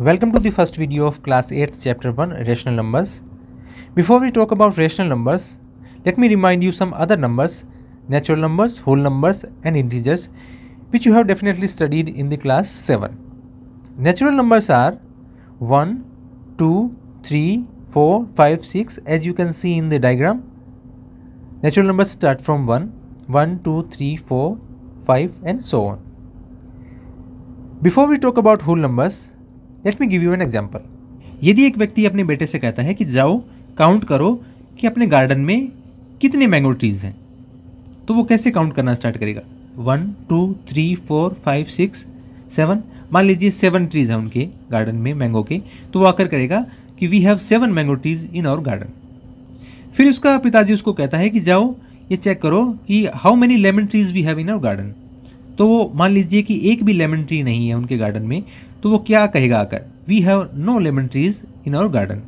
Welcome to the first video of class 8th chapter 1 rational numbers. Before we talk about rational numbers, let me remind you some other numbers, natural numbers, whole numbers and integers which you have definitely studied in the class 7. Natural numbers are 1, 2, 3, 4, 5, 6 as you can see in the diagram. Natural numbers start from 1, 2, 3, 4, 5 and so on. Before we talk about whole numbers, let me give you an example. यदि एक व्यक्ति अपने बेटे से कहता है कि जाओ काउंट करो कि अपने गार्डन में कितने मैंगो ट्रीज हैं, तो वो कैसे काउंट करना स्टार्ट करेगा? 1, 2, 3, 4, 5, 6, 7. मान लीजिए 7 ट्रीज हैं उनके गार्डन में मैंगो के, तो वो आकर करेगा कि we have 7 mango trees in our garden. फिर उसका पिताजी उसको कहता है कि जाओ ये चेक करो कि how many lemon trees we have in our garden. तो वो मान लीजिए कि एक भी लेमन ट्री नहीं है उनके गार्डन में, तो वो क्या कहेगा आकर? We have no lemon trees in our garden.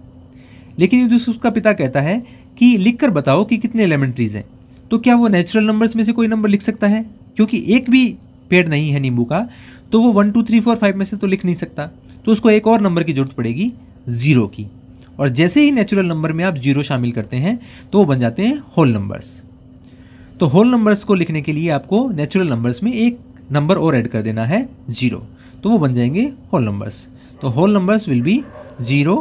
लेकिन यदि उसका पिता कहता है कि लिखकर बताओ कि कितने लेमन ट्रीज हैं, तो क्या वो नेचुरल नंबर्स में से कोई नंबर लिख सकता है? क्योंकि एक भी पेड़ नहीं है नींबू का, तो वो 1, 2, 3, 4, 5 में से तो लिख नहीं सकता. तो उसको एक और नंबर की जरूरत पड़ेगी, 0 की. और जैसे ही नेचुरल नंबर में आप 0 शामिल करते हैं तो वो बन जाते हैं होल नंबर्स. तो होल नंबर्स को लिखने के लिए आपको नेचुरल नंबर्स में एक नंबर और ऐड कर देना है, 0. तो वो बन जाएंगे होल नंबर्स. तो होल नंबर्स विल बी 0,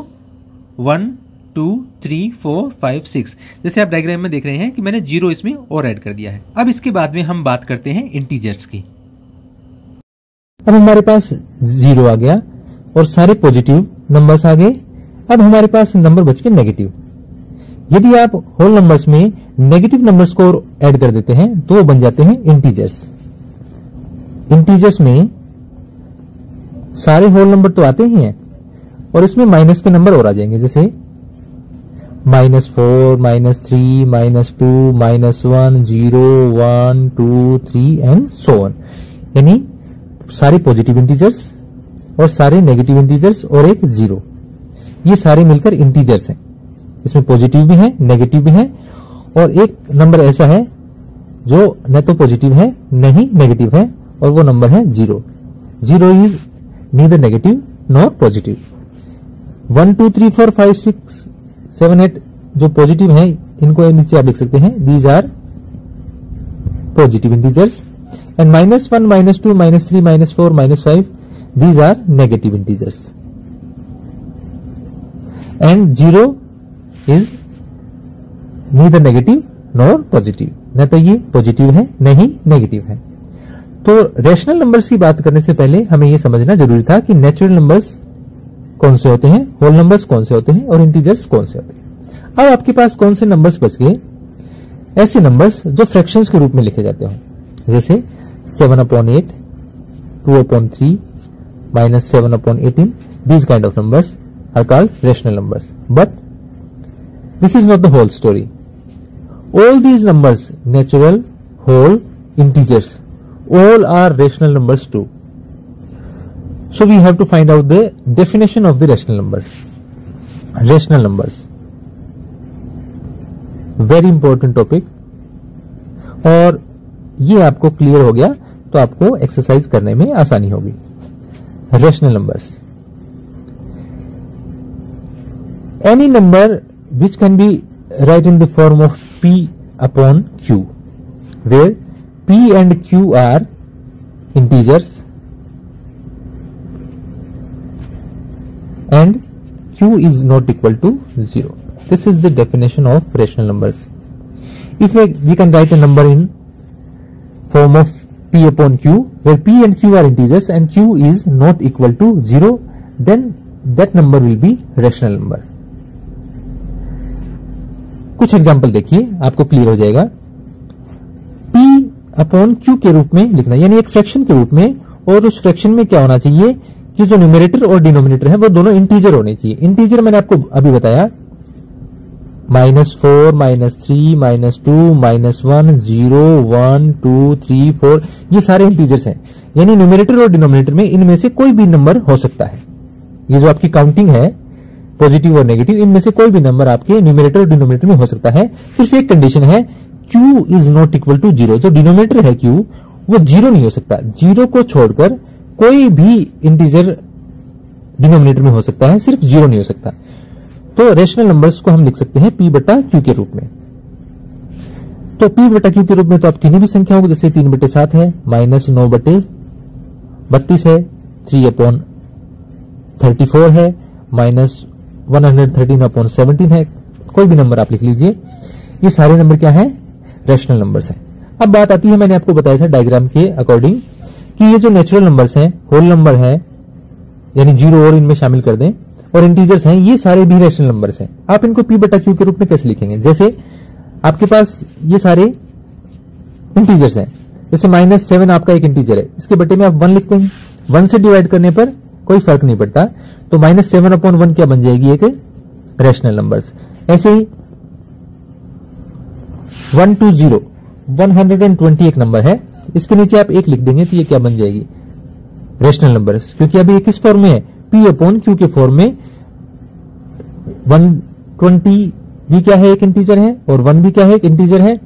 1, 2, 3, 4, 5, 6. जैसे आप डायग्राम में देख रहे हैं कि मैंने 0 इसमें और ऐड कर दिया है. अब इसके बाद में हम बात करते हैं इंटीजर्स की. अब हमारे पास 0 आ गया और सारे पॉजिटिव नंबर्स आ गए. अब हमारे पास नंबर बच के नेगेटिव. यदि आप होल नंबर्स में नेगेटिव नंबर्स को ऐड कर देते हैं तो वो बन जाते हैं इंटीजर्स. इंटीजर्स में सारे होल नंबर तो आते ही हैं और इसमें माइनस के नंबर और आ जाएंगे, जैसे -4, -3, -2, -1, 0, 1, 2, 3 एंड सो ऑन. यानी सारे पॉजिटिव इंटीजर्स और सारे नेगेटिव इंटीजर्स और एक 0, ये सारे मिलकर इंटीजर्स हैं. इसमें पॉजिटिव भी है, नेगेटिव भी है, और एक नंबर ऐसा है जो न तो पॉजिटिव है न ही नेगेटिव है, और वो नंबर है 0. 0 is neither negative nor positive. 1, 2, 3, 4, 5, 6, 7, 8 जो पॉजिटिव है इनको नीचे आप लिख सकते हैं, these are positive integers. And -1, -2, -3, -4, -5 these are negative integers. And 0 is neither negative nor positive, न तो ये पॉजिटिव है न ही नेगेटिव है. तो रेशनल नंबर्स की बात करने से पहले हमें यह समझना जरूरी था कि नेचुरल नंबर्स कौन से होते हैं, होल नंबर्स कौन से होते हैं और इंटीजर्स कौन से होते हैं. अब आपके पास कौन से नंबर्स बच गए? ऐसे नंबर्स जो फ्रैक्शंस के रूप में लिखे जाते हो, जैसे 7/8, 2/3, -7/18. These kind of numbers are called rational numbers. But this is not the whole story. All these numbers, natural, whole, integers, all are rational numbers too. So we have to find out the definition of the rational numbers. Rational numbers, very important topic. और ये आपको clear हो गया तो आपको exercise करने में आसानी होगी. Rational numbers, any number which can be written in the form of P/Q, where P and Q are integers and Q is not equal to 0. This is the definition of rational numbers. If we can write a number in form of P/Q, where P and Q are integers and Q is not equal to 0, then that number will be rational number. कुछ example देखिए, आपको clear हो जाएगा. P/Q के रूप में लिखना, यानी एक फ्रैक्शन के रूप में, और उस फ्रैक्शन में क्या होना चाहिए कि जो न्यूमरेटर और डिनोमिनेटर है वो दोनों इंटीजर होने चाहिए. इंटीजर मैंने आपको अभी बताया, -4, -3, -2, -1, 0, 1, 2, 3, 4 ये सारे इंटीजर्स हैं. यानी न्यूमरेटर और डिनोमिनेटर में इनमें से कोई भी नंबर हो सकता है. ये जो आपकी काउंटिंग है पॉजिटिव और नेगेटिव, इनमें से कोई भी नंबर आपके न्यूमरेटर और डिनोमिनेटर में हो सकता है. सिर्फ एक कंडीशन है, Q is not equal to 0. जो डिनोमिनेटर है Q वो 0 नहीं हो सकता. 0 को छोड़कर कोई भी इंटीजर डिनोमिनेटर में हो सकता है, सिर्फ 0 नहीं हो सकता। तो रेशनल नंबर्स को हम लिख सकते हैं P बटा Q के रूप में। तो P बटा Q के रूप में तो आप किन्हीं भी संख्या होगी, जैसे 3/7 है, -9/32 है, 3/34 है, -113/17 है, कोई भी नंबर आप लिख लीजिए। ये सारे नंबर क्या है? रेशनल नंबर्स हैं। अब बात आती है, मैंने आपको बताया था डायग्राम के अकॉर्डिंग कि ये जो नेचुरल नंबर्स हैं, होल नंबर है, यानी 0 और इनमें शामिल कर दें, और इंटीजर्स हैं, ये सारे भी रेशनल नंबर्स हैं। आप इनको P बटा Q के रूप में कैसे लिखेंगे? जैसे आपके पास ये सारे इंटीजर्स हैं, जैसे -7 आपका एक इंटीजर है, इसके बटे में आप 1 लिखते हैं, 1 से डिवाइड करने पर कोई फर्क नहीं पड़ता, तो -7/1 क्या बन जाएगी? एक रेशनल नंबर्स। ऐसे ही 120 120 एक नंबर है, इसके नीचे आप 1 लिख देंगे तो ये क्या बन जाएगी? रेशनल नंबर्स, क्योंकि अभी ये किस फॉर्म में है? P/Q के फॉर्म में। 120 भी क्या है? एक इंटीजर है, और 1 भी क्या है? एक इंटीजर है।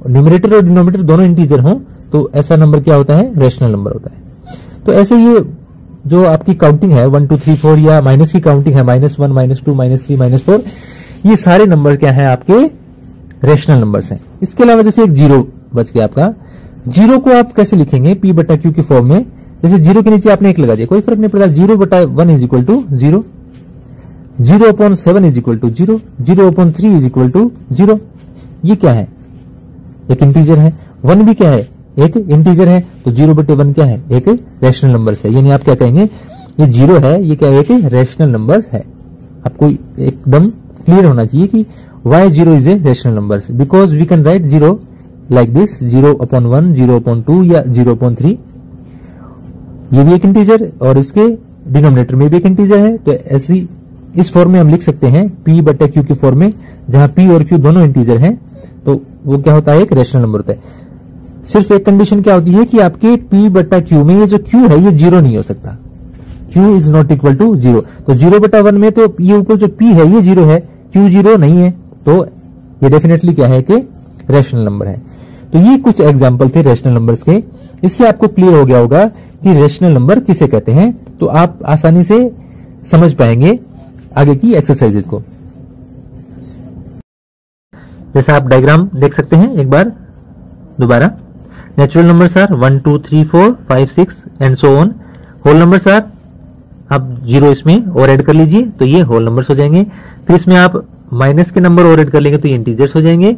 न्यूमरेटर और डिनोमिनेटर दोनों इंटीजर हों तो ऐसा नंबर क्या होता है? रेशनल नंबर होता है। तो ऐसे ये जो आपकी काउंटिंग है 1 2 3 4, या माइनस की काउंटिंग है -1 -2 -3 -4, ये सारे नंबर क्या है? आपके रेशनल नंबर्स हैं। इसके अलावा जैसे एक 0 बच गया आपका, 0 को आप कैसे लिखेंगे? P बटा Q के फॉर्म में। जैसे 0 के नीचे आपने 1 लगा दिया, कोई फर्क नहीं पड़ता, 0/1 is equal to 0, 0/7 is equal to 0, 0/3 is equal to 0। ये क्या है? एक इंटीजर है। 1 भी क्या है? एक इंटीजर है। तो 0/1 क्या है? एक रेशनल नंबर है। यानी आप क्या कहेंगे? ये 0 है, ये क्या है? एक रेशनल नंबर है। आपको एकदम क्लियर होना चाहिए कि why 0 is a rational numbers, because we can write 0 like this, 0/1, 0/2 या 0/3। ये भी एक इंटीजर और इसके डिनोमिनेटर में भी एक इंटीजर है। तो ऐसी इस फॉर्म में हम लिख सकते हैं P बटा Q की फॉर्म में, जहां P और Q दोनों इंटीजर हैं, तो वो क्या होता है? एक रेशनल नंबर होता है। सिर्फ एक कंडीशन क्या होती है कि आपके P बटा Q में ये जो Q है ये 0 नहीं हो सकता, Q is not equal to 0। तो 0/1 में तो ये ऊपर जो P है ये 0 है, Q 0 नहीं है, तो ये डेफिनेटली क्या है? कि रेशनल नंबर है। तो ये कुछ एग्जांपल थे रेशनल नंबर्स के। इससे आपको क्लियर हो गया होगा कि रेशनल नंबर किसे कहते हैं, तो आप आसानी से समझ पाएंगे आगे की एक्सरसाइजेज को। जैसा आप डायग्राम देख सकते हैं एक बार दोबारा, natural numbers are 1 2 3 4 5 6 and so on. Whole numbers are, आप 0 इसमें और ऐड कर लीजिए तो ये होल नंबर्स हो जाएंगे। फिर इसमें आप माइनस के नंबर और ऐड कर लेंगे तो ये इंटीजर्स हो जाएंगे,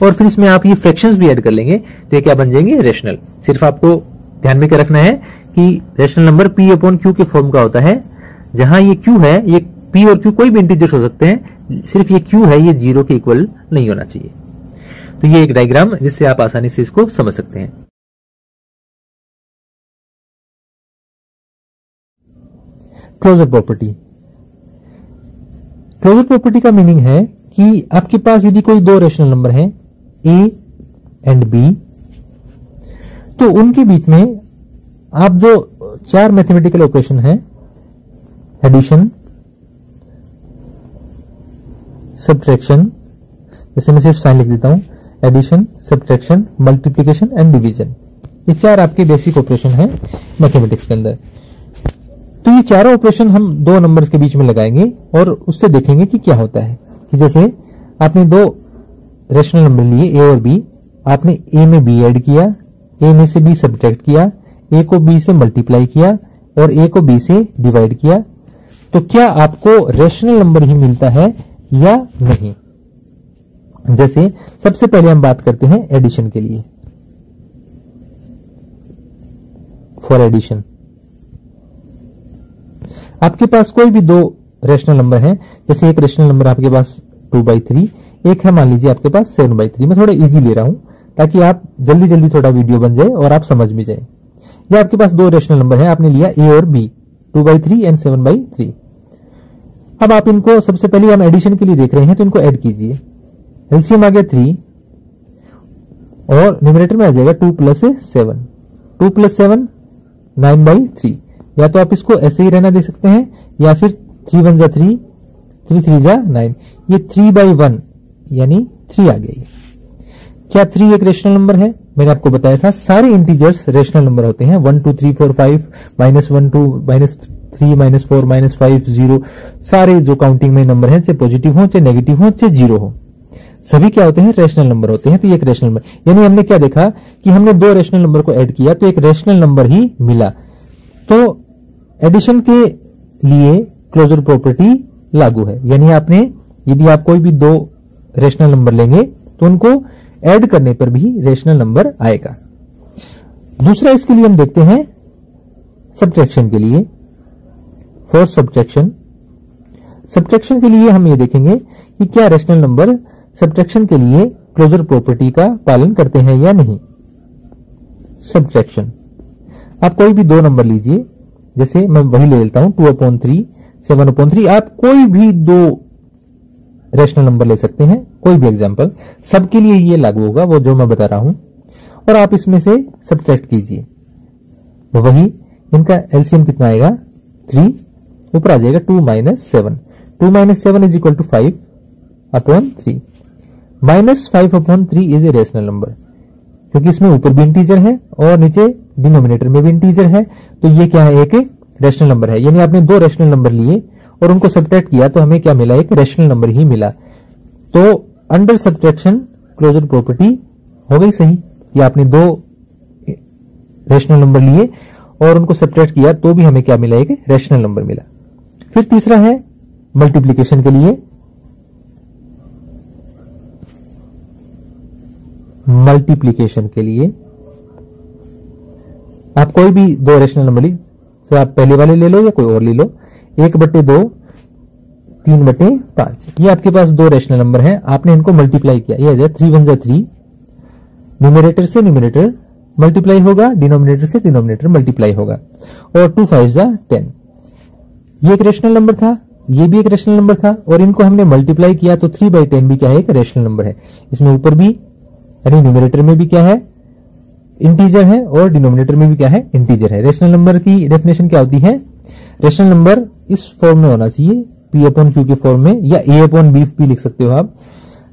और फिर इसमें आप ये फ्रैक्शंस भी ऐड कर लेंगे तो ये क्या बन जाएंगे? रेशनल। सिर्फ आपको ध्यान में क्या रखना है कि रेशनल नंबर P/Q के फॉर्म का होता है, जहां ये Q है, ये P और Q कोई भी इंटीजर्स हो सकते हैं, सिर्फ ये Q है ये 0 के इक्वल नहीं होना चाहिए। तो ये एक डायग्राम जिससे आप आसानी से इसको समझ सकते हैं। Closure property. क्लोजर प्रॉपर्टी का मीनिंग है कि आपके पास यदि कोई दो रेशनल नंबर हैं A एंड B, तो उनके बीच में आप जो 4 मैथमेटिकल ऑपरेशन है, एडिशन, सब्ट्रैक्शन, जैसे मैं सिर्फ साइन लिख देता हूं, addition, subtraction, multiplication and division, ये 4 आपके बेसिक ऑपरेशन है मैथमेटिक्स के अंदर। तो ये चारों ऑपरेशन हम दो नंबर्स के बीच में लगाएंगे और उससे देखेंगे कि क्या होता है। कि जैसे आपने दो रेशनल नंबर लिए A और B, आपने A में B ऐड किया, A में से B सब्ट्रैक्ट किया, A को B से मल्टीप्लाई किया और A को B से डिवाइड किया, तो क्या आपको रेशनल नंबर ही मिलता है या नहीं। जैसे सबसे पहले हम बात करते हैं एडिशन के लिए। फॉर एडिशन आपके पास कोई भी दो रेशनल नंबर है, जैसे एक रेशनल नंबर आपके पास 2/3, एक है मान लीजिए आपके पास 7/3। मैं थोड़ा इजी ले रहा हूं ताकि आप जल्दी जल्दी थोड़ा वीडियो बन जाए और आप समझ भी जाए। या आपके पास दो रेशनल नंबर है, आपने लिया A और B, 2/3 एंड 7/3। अब आप इनको सबसे पहले हम एडिशन के लिए देख रहे हैं तो इनको ऐड कीजिए। एलसीएम आ गया 3 और न्यूमरेटर में आ जाएगा 2 + 7, 2 + 7 9/3। या तो आप इसको ऐसे ही रहना दे सकते हैं या फिर 3 1 = 3, 3 3 = 9, ये 3/1 यानी 3 आ गई। क्या 3 एक रेशनल नंबर है? मैंने आपको बताया था सारे इंटीजर्स रेशनल नंबर होते हैं। 1 2 3 4 5 -1 2 3 -4 -5 0 सारे जो काउंटिंग में नंबर हैं, चाहे पॉजिटिव हो, चाहे नेगेटिव हो, चाहे जीरो हो, सभी क्या होते हैं, रैशनल नंबर होते हैं। तो ये एक रैशनल नंबर, यानी हमने क्या देखा कि हमने दो रैशनल नंबर को ऐड किया तो एक रैशनल नंबर ही मिला। तो एडिशन के लिए क्लोजर प्रॉपर्टी लागू है, यानी आपने यदि आप कोई भी दो रैशनल नंबर लेंगे तो उनको ऐड करने पर भी रैशनल नंबर आएगा। दूसरा इसके लिए हम देखते हैं सब्ट्रैक्शन के लिए। फॉर सब्ट्रैक्शन के लिए हम ये देखेंगे कि क्या रैशनल नंबर सब्ट्रैक्शन के लिए क्लोजर प्रॉपर्टी का पालन करते हैं या नहीं। सब्ट्रैक्शन, आप कोई भी दो नंबर लीजिए, जैसे मैं वही ले लेता हूं 2/3 7/3, आप कोई भी दो रैशनल नंबर ले सकते हैं, कोई भी एग्जांपल, सबके लिए ये लागू होगा वो जो मैं बता रहा हूं, और आप इसमें से सब्ट्रैक्ट कीजिए, वही इनका एलसीएम कितना आएगा 3, ऊपर आ जाएगा 2 - 7, 2 - 7 = 5/3, -5/3 इज ए रैशनल नंबर, क्योंकि इसमें ऊपर भी इंटीजर है और नीचे डिनोमिनेटर में भी इंटीजर है, तो ये क्या है, एक रैशनल नंबर है। यानी आपने दो रैशनल नंबर लिए और उनको सब्ट्रैक्ट किया तो हमें क्या मिला, एक रैशनल नंबर ही मिला। तो अंडर सब्ट्रैक्शन क्लोजर प्रॉपर्टी हो गई सही, कि आपने दो रैशनल नंबर लिए और उनको सब्ट्रैक्ट किया तो भी हमें क्या मिला, एक रैशनल नंबर मिला। फिर तीसरा है मल्टीप्लिकेशन के लिए। मल्टीप्लिकेशन के लिए आप कोई भी दो रैशनल नंबर ली, तो आप पहले वाले ले लो या कोई और ले लो, 1/2 3/5, ये आपके पास दो रैशनल नंबर हैं, आपने इनको मल्टीप्लाई किया, ये आ जाए 3 × 3, न्यूमरेटर से न्यूमरेटर मल्टीप्लाई होगा, डिनोमिनेटर से डिनोमिनेटर मल्टीप्लाई होगा, और 2 × 5 = 10। ये एक रैशनल नंबर था, ये भी एक रैशनल नंबर था, और इनको हमने मल्टीप्लाई किया तो 3/10 भी क्या है, एक रैशनल नंबर है। इसमें ऊपर भी यानी न्यूमरेटर में भी क्या है, इंटीजर है, और डिनोमिनेटर में भी क्या है, इंटीजर है। रैशनल नंबर की डेफिनेशन क्या होती है, रैशनल नंबर इस फॉर्म में होना चाहिए, P/Q के फॉर्म में, या A/B भी लिख सकते हो आप,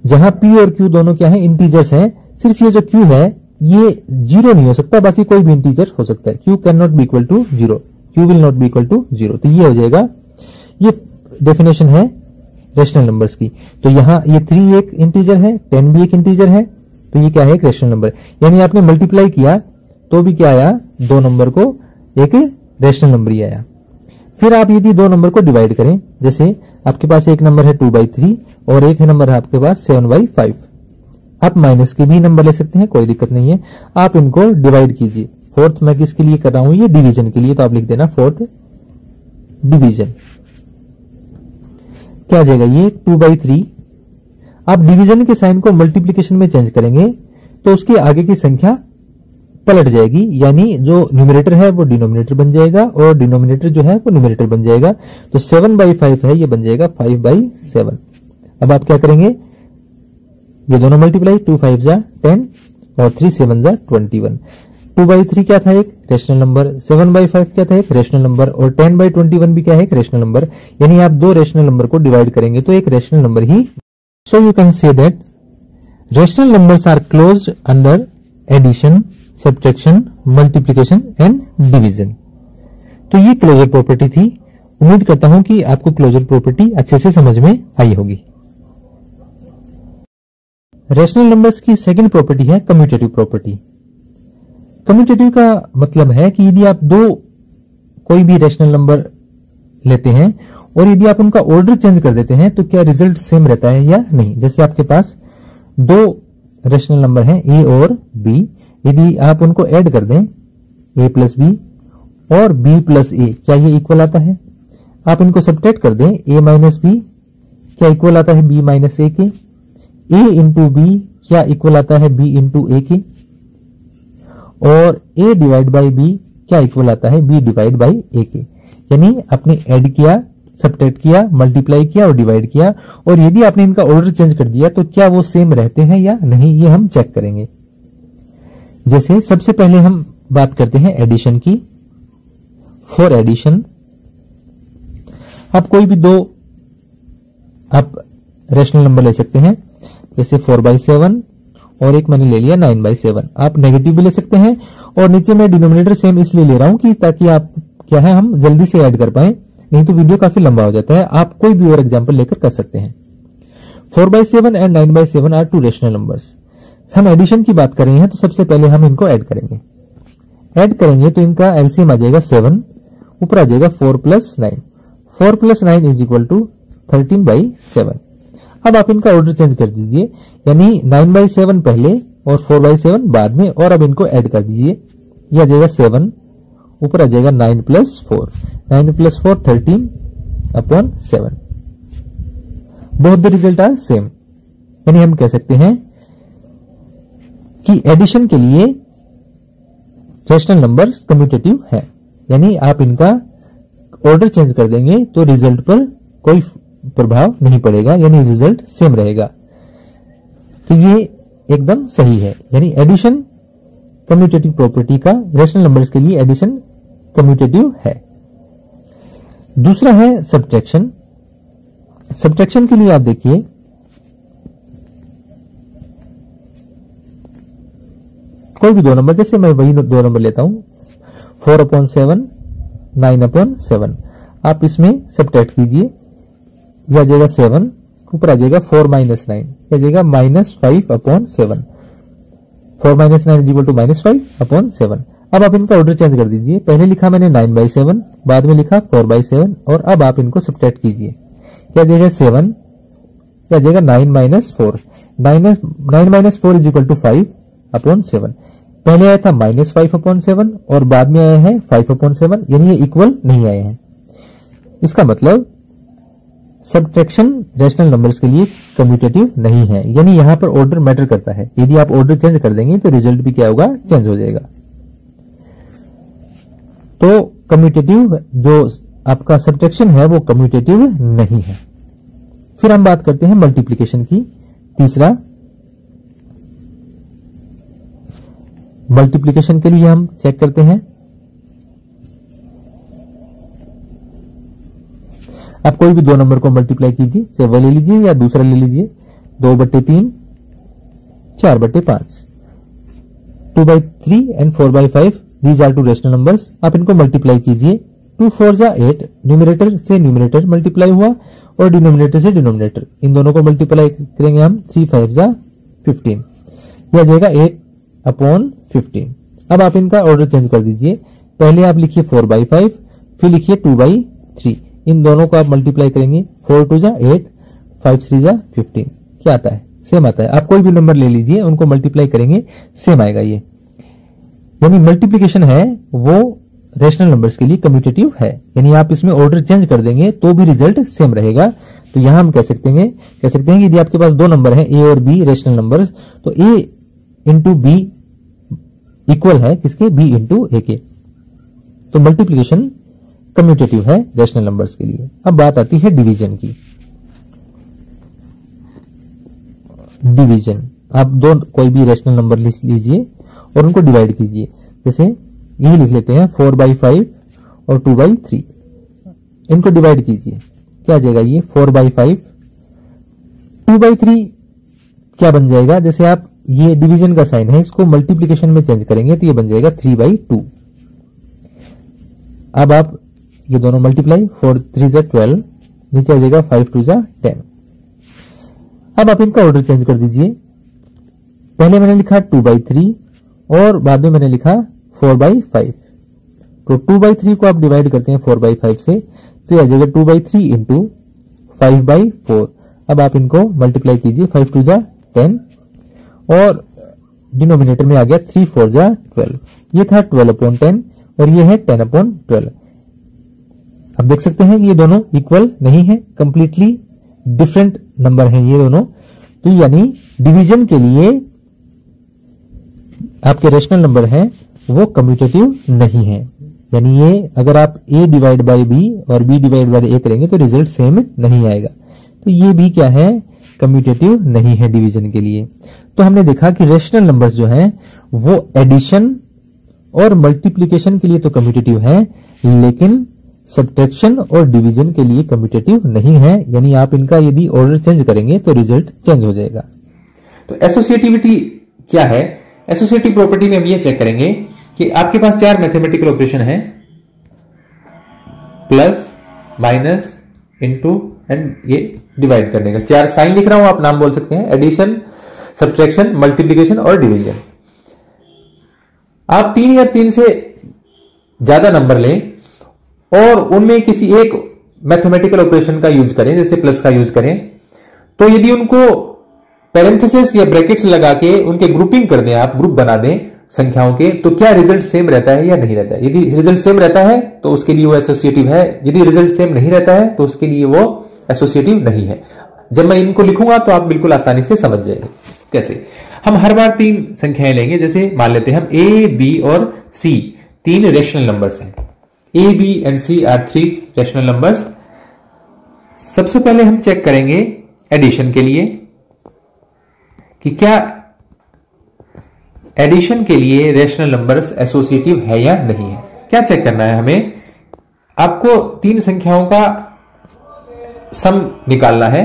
जहां P और Q दोनों क्या है, इंटीजर्स हैं। सिर्फ ये जो Q है ये जीरो नहीं हो सकता, बाकी कोई भी इंटीजर हो सकता है। Q can not be equal to 0, Q will not be equal to 0, तो ये हो जाएगा, ये डेफिनेशन है रैशनल नंबर्स की। तो यहां ये 3 एक इंटीजर है, 10 भी एक इंटीजर है, तो ये क्या है, एक रैशनल नंबर। यानी आपने मल्टीप्लाई किया तो भी क्या आया, दो नंबर को एक रैशनल नंबर ही आया। फिर आप यदि दो नंबर को डिवाइड करें, जैसे आपके पास एक नंबर है 2/3 और एक नंबर है आपके पास 7/5, आप माइनस के भी नंबर ले सकते हैं, कोई दिक्कत नहीं है, आप इनको डिवाइड कीजिए। फोर्थ मैं किसके लिए कर रहा हूं, ये डिवीजन के लिए, तो आप लिख देना फोर्थ डिवीजन। क्या आ जाएगा, ये 2/3, आप डिवीजन के साइन को मल्टीप्लिकेशन में चेंज करेंगे तो उसके आगे की संख्या पलट जाएगी, यानी जो न्यूमरेटर है वो डिनोमिनेटर बन जाएगा और डिनोमिनेटर जो है वो न्यूमरेटर बन जाएगा। तो 7/5 है, ये बन जाएगा 5/7। अब आप क्या करेंगे, ये दोनों मल्टीप्लाई, 2 × 5 = 10 और 3 × 7 = 21। 2/3 क्या था, एक रैशनल नंबर, 7/5 क्या था, एक रैशनल नंबर, और 10/21 भी क्या है, एक रैशनल नंबर। यानी आप दो रैशनल नंबर को डिवाइड करेंगे तो एक रैशनल नंबर ही। So you can say that rational numbers are closed under addition, subtraction, multiplication and division. तो ये क्लोजर प्रॉपर्टी थी। उम्मीद करता हूं कि आपको क्लोजर प्रॉपर्टी अच्छे से समझ में आई होगी। रैशनल नंबर्स की सेकंड प्रॉपर्टी है कम्यूटेटिव प्रॉपर्टी। कम्यूटेटिव का मतलब है कि यदि आप दो कोई भी रैशनल नंबर लेते हैं और यदि आप उनका ऑर्डर चेंज कर देते हैं तो क्या रिजल्ट सेम रहता है या नहीं। जैसे आपके पास दो रैशनल नंबर हैं A और B, यदि आप उनको ऐड कर दें A + B और B + A, क्या ये इक्वल आता है। आप इनको सब्ट्रैक्ट कर दें A - B, क्या इक्वल आता है B - A के। A × B क्या इक्वल आता है B × A के, और A / B क्या इक्वल आता है B / A के। यानी आपने ऐड किया, सब्ट्रैक्ट किया, मल्टीप्लाई किया और डिवाइड किया, और यदि आपने इनका ऑर्डर चेंज कर दिया तो क्या वो सेम रहते हैं या नहीं, ये हम चेक करेंगे। जैसे सबसे पहले हम बात करते हैं एडिशन की। फॉर एडिशन आप कोई भी दो आप रैशनल नंबर ले सकते हैं, जैसे 4/7 और एक मैंने ले लिया 9/7। आप नेगेटिव भी ले सकते हैं, और नीचे मैं डिनोमिनेटर सेम इसलिए ले रहा हूं कि ताकि आप क्या है, हम जल्दी से ऐड कर पाए, नहीं तो वीडियो काफी लंबा हो जाता है। आप कोई भी और एग्जाम्पल लेकर कर सकते हैं। 4/7 and 9/7 are two rational numbers. हम एडिशन की बात कर रहे हैं तो सबसे पहले हम इनको ऐड करेंगे। ऐड करेंगे तो इनका एलसीएम आ जाएगा 7, ऊपर आ जाएगा 4 + 9। 4 + 9 = 13/7। अब आप इनका ऑर्डर चेंज कर दीजिए, यानी 9/7 पहले और 4/7 बाद में, और अब इनको ऐड कर दीजिए। यह आ जाएगा 7, ऊपर आ जाएगा 9 + 4। 9 + 4 13/7। Both the result are same. यानी हम कह सकते हैं कि एडिशन के लिए रेशनल नंबर्स कम्यूटेटिव है। यानी आप इनका ऑर्डर चेंज कर देंगे तो रिजल्ट पर कोई प्रभाव नहीं पड़ेगा, यानी रिजल्ट सेम रहेगा। तो ये एकदम सही है। यानी एडिशन कम्यूटेटिव प्रॉपर्टी का रेशनल नंबर्स के लिए एडिशन कम्यूटेटिव है। दूसरा है सब्ट्रैक्शन। सब्ट्रैक्शन के लिए आप देखिए, कोई भी दो नंबर, जैसे मैं वही दो नंबर लेता हूं, 4/7, 9/7। आप इसमें सब्ट्रैक्ट कीजिए। यह आ जाएगा 7, ऊपर आ जाएगा 4 - 9, यह आ जाएगा -5/7। 4 - 9 = -5/7। अब आप इनका ऑर्डर चेंज कर दीजिए। पहले लिखा मैंने 9/7, बाद में लिखा 4/7, और अब आप इनको सब्ट्रैक्ट कीजिए। क्या आ जाएगा 7, क्या आ जाएगा 9 - 4। 9 - 4 = 5/7। पहले आया था -5/7 और बाद में आया है 5/7, यानी ये इक्वल नहीं आए हैं। इसका मतलब सब्ट्रैक्शन रेशनल नंबर्स के लिए कम्यूटेटिव नहीं है, यानी यहां पर ऑर्डर मैटर करता है। यदि आप ऑर्डर चेंज कर देंगे तो रिजल्ट भी क्या होगा, चेंज हो जाएगा। तो कम्यूटेटिव जो आपका सब्ट्रैक्शन है वो कम्यूटेटिव नहीं है। फिर हम बात करते हैं मल्टीप्लिकेशन की। तीसरा, मल्टीप्लिकेशन के लिए हम चेक करते हैं। आप कोई भी दो नंबर को मल्टीप्लाई कीजिए, चाहे वह ले लीजिए या दूसरा ले लीजिए। 2/3, 4/5, 2/3 and 4/5, these are two rational numbers. आप इनको मल्टीप्लाई कीजिए। 2 4 जा 8, न्यूमरेटर से न्यूमरेटर मल्टीप्लाई हुआ और डिनोमिनेटर से डिनोमिनेटर, इन दोनों को मल्टीप्लाई करेंगे हम। 3 5 जा 15, यह आ जाएगा 8/15। अब आप इनका ऑर्डर चेंज कर दीजिए। पहले आप लिखिए 4/5, फिर लिखिए 2/3, इन दोनों को आप मल्टीप्लाई करेंगे। 4 2 जा 8, 5 3 जा 15, क्या आता है, सेम आता है। आप कोई भी नंबर ले लीजिए, उनको मल्टीप्लाई करेंगे, सेम आएगा ये। यानी मल्टीप्लिकेशन है वो रेशनल नंबर्स के लिए कम्यूटेटिव है, यानी आप इसमें ऑर्डर चेंज कर देंगे तो भी रिजल्ट सेम रहेगा। तो यहां हम कह सकते हैं कि यदि आपके पास दो नंबर हैं, ए और बी रेशनल नंबर्स, तो ए इंटू बी इक्वल है किसके, बी इंटू ए के। तो मल्टीप्लिकेशन कम्यूटेटिव है रेशनल नंबर्स के लिए। अब बात आती है डिवीजन की। डिवीजन, आप दो कोई भी रेशनल नंबर लीजिए और उनको डिवाइड कीजिए। जैसे यही लिख लेते हैं 4/5 और 2/3, इनको डिवाइड कीजिए। क्या आ जाएगा ये 4/5, 2/3 क्या बन जाएगा, जैसे आप ये डिवीजन का साइन है, इसको मल्टीप्लिकेशन में चेंज करेंगे तो ये बन जाएगा 3/2। अब आप ये दोनों मल्टीप्लाई, 4 3 जा 12, नीचे आ जाएगा 5 2 जा 10। अब आप इनका ऑर्डर चेंज कर दीजिए। पहले मैंने लिखा 2/3 और बाद में मैंने लिखा 4/5। तो 2/3 को आप डिवाइड करते हैं 4/5 से, तो ये आ जाएगा 2/3 इंटू 5/4। अब आप इनको मल्टीप्लाई कीजिए, 5 2 जा 10 और डिनोमिनेटर में आ गया 3 4 जा 12। ये था 12/10 और ये है 10/12। अब देख सकते हैं कि ये दोनों इक्वल नहीं है, कंप्लीटली डिफरेंट नंबर हैं ये दोनों। तो यानी डिवीजन के लिए आपके रेशनल नंबर हैं वो कम्यूटेटिव नहीं है। यानी ये अगर आप a डिवाइड बाई बी और b डिवाइड बाई a करेंगे तो रिजल्ट सेम नहीं आएगा। तो ये भी क्या है, कम्यूटेटिव नहीं है डिवीजन के लिए। तो हमने देखा कि रेशनल नंबर्स जो हैं वो एडिशन और मल्टीप्लिकेशन के लिए तो कम्यूटेटिव है, लेकिन सब्ट्रैक्शन और डिवीजन के लिए कम्यूटेटिव नहीं है। यानी आप इनका यदि ऑर्डर चेंज करेंगे तो रिजल्ट चेंज हो जाएगा। तो एसोसिएटिविटी क्या है, एसोसिएटिव प्रॉपर्टी में हम ये चेक करेंगे कि आपके पास चार मैथमेटिकल ऑपरेशन है प्लस माइनस इंटू एंड ये डिवाइड करने का। 4 साइन लिख रहा हूं, आप नाम बोल सकते हैं, एडिशन, सब्ट्रैक्शन, मल्टीप्लीकेशन और डिवीजन। आप 3 या 3 से ज्यादा नंबर लें और उनमें किसी एक मैथमेटिकल ऑपरेशन का यूज करें, जैसे प्लस का यूज करें, तो यदि उनको पैरेंथेसिस या ब्रैकेट्स लगा के उनके ग्रुपिंग कर दें, आप ग्रुप बना दें संख्याओं के, तो क्या रिजल्ट सेम रहता है या नहीं रहता है? यदि रिजल्ट सेम रहता है तो उसके लिए वो एसोसिएटिव है, यदि रिजल्ट सेम नहीं रहता है तो उसके लिए वो एसोसिएटिव नहीं है। जब मैं इनको लिखूंगा तो आप बिल्कुल आसानी से समझ जाएंगे। कैसे? हम हर बार 3 संख्याएं लेंगे, जैसे मान लेते हैं हम ए, बी और सी 3 रेशनल नंबर्स हैं। A, B and C are 3 rational numbers. सबसे पहले हम चेक करेंगे एडिशन के लिए कि क्या एडिशन के लिए रेशनल नंबर्स एसोसिएटिव है या नहीं है। क्या चेक करना है हमें? आपको 3 संख्याओं का सम निकालना है।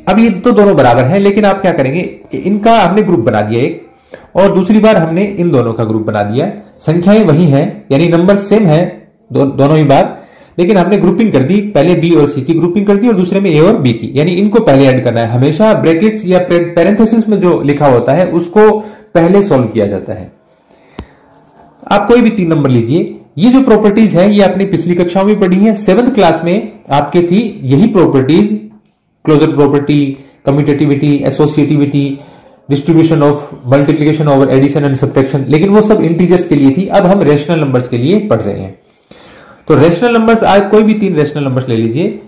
अब ये तो दोनों बराबर हैं, लेकिन आप क्या करेंगे, इनका हमने ग्रुप बना दिया एक, और दूसरी बार हमने इन दोनों का ग्रुप बना दिया। संख्याएं वही हैं, यानी नंबर सेम है दोनों ही बार, लेकिन हमने ग्रुपिंग कर दी। पहले बी और सी की ग्रुपिंग कर दी और दूसरे में ए और बी की, यानी इनको पहले ऐड करना है। हमेशा ब्रैकेट्स या पैरेंथेसिस में जो लिखा होता है उसको पहले सॉल्व किया जाता है। आप कोई भी 3 नंबर लीजिए। ये जो प्रॉपर्टीज है ये आपने पिछली कक्षाओं में पढ़ी है। 7th क्लास में आपके थी यही properties, closure property, commutativity, associativity, distribution of multiplication over addition and subtraction, लेकिन वो सब इंटीजर्स के लिए थी। अब हम रेशनल नंबर्स के लिए पढ़ रहे हैं। तो रेशनल नंबर्स, आज कोई भी 3 रेशनल नंबर्स ले लीजिए।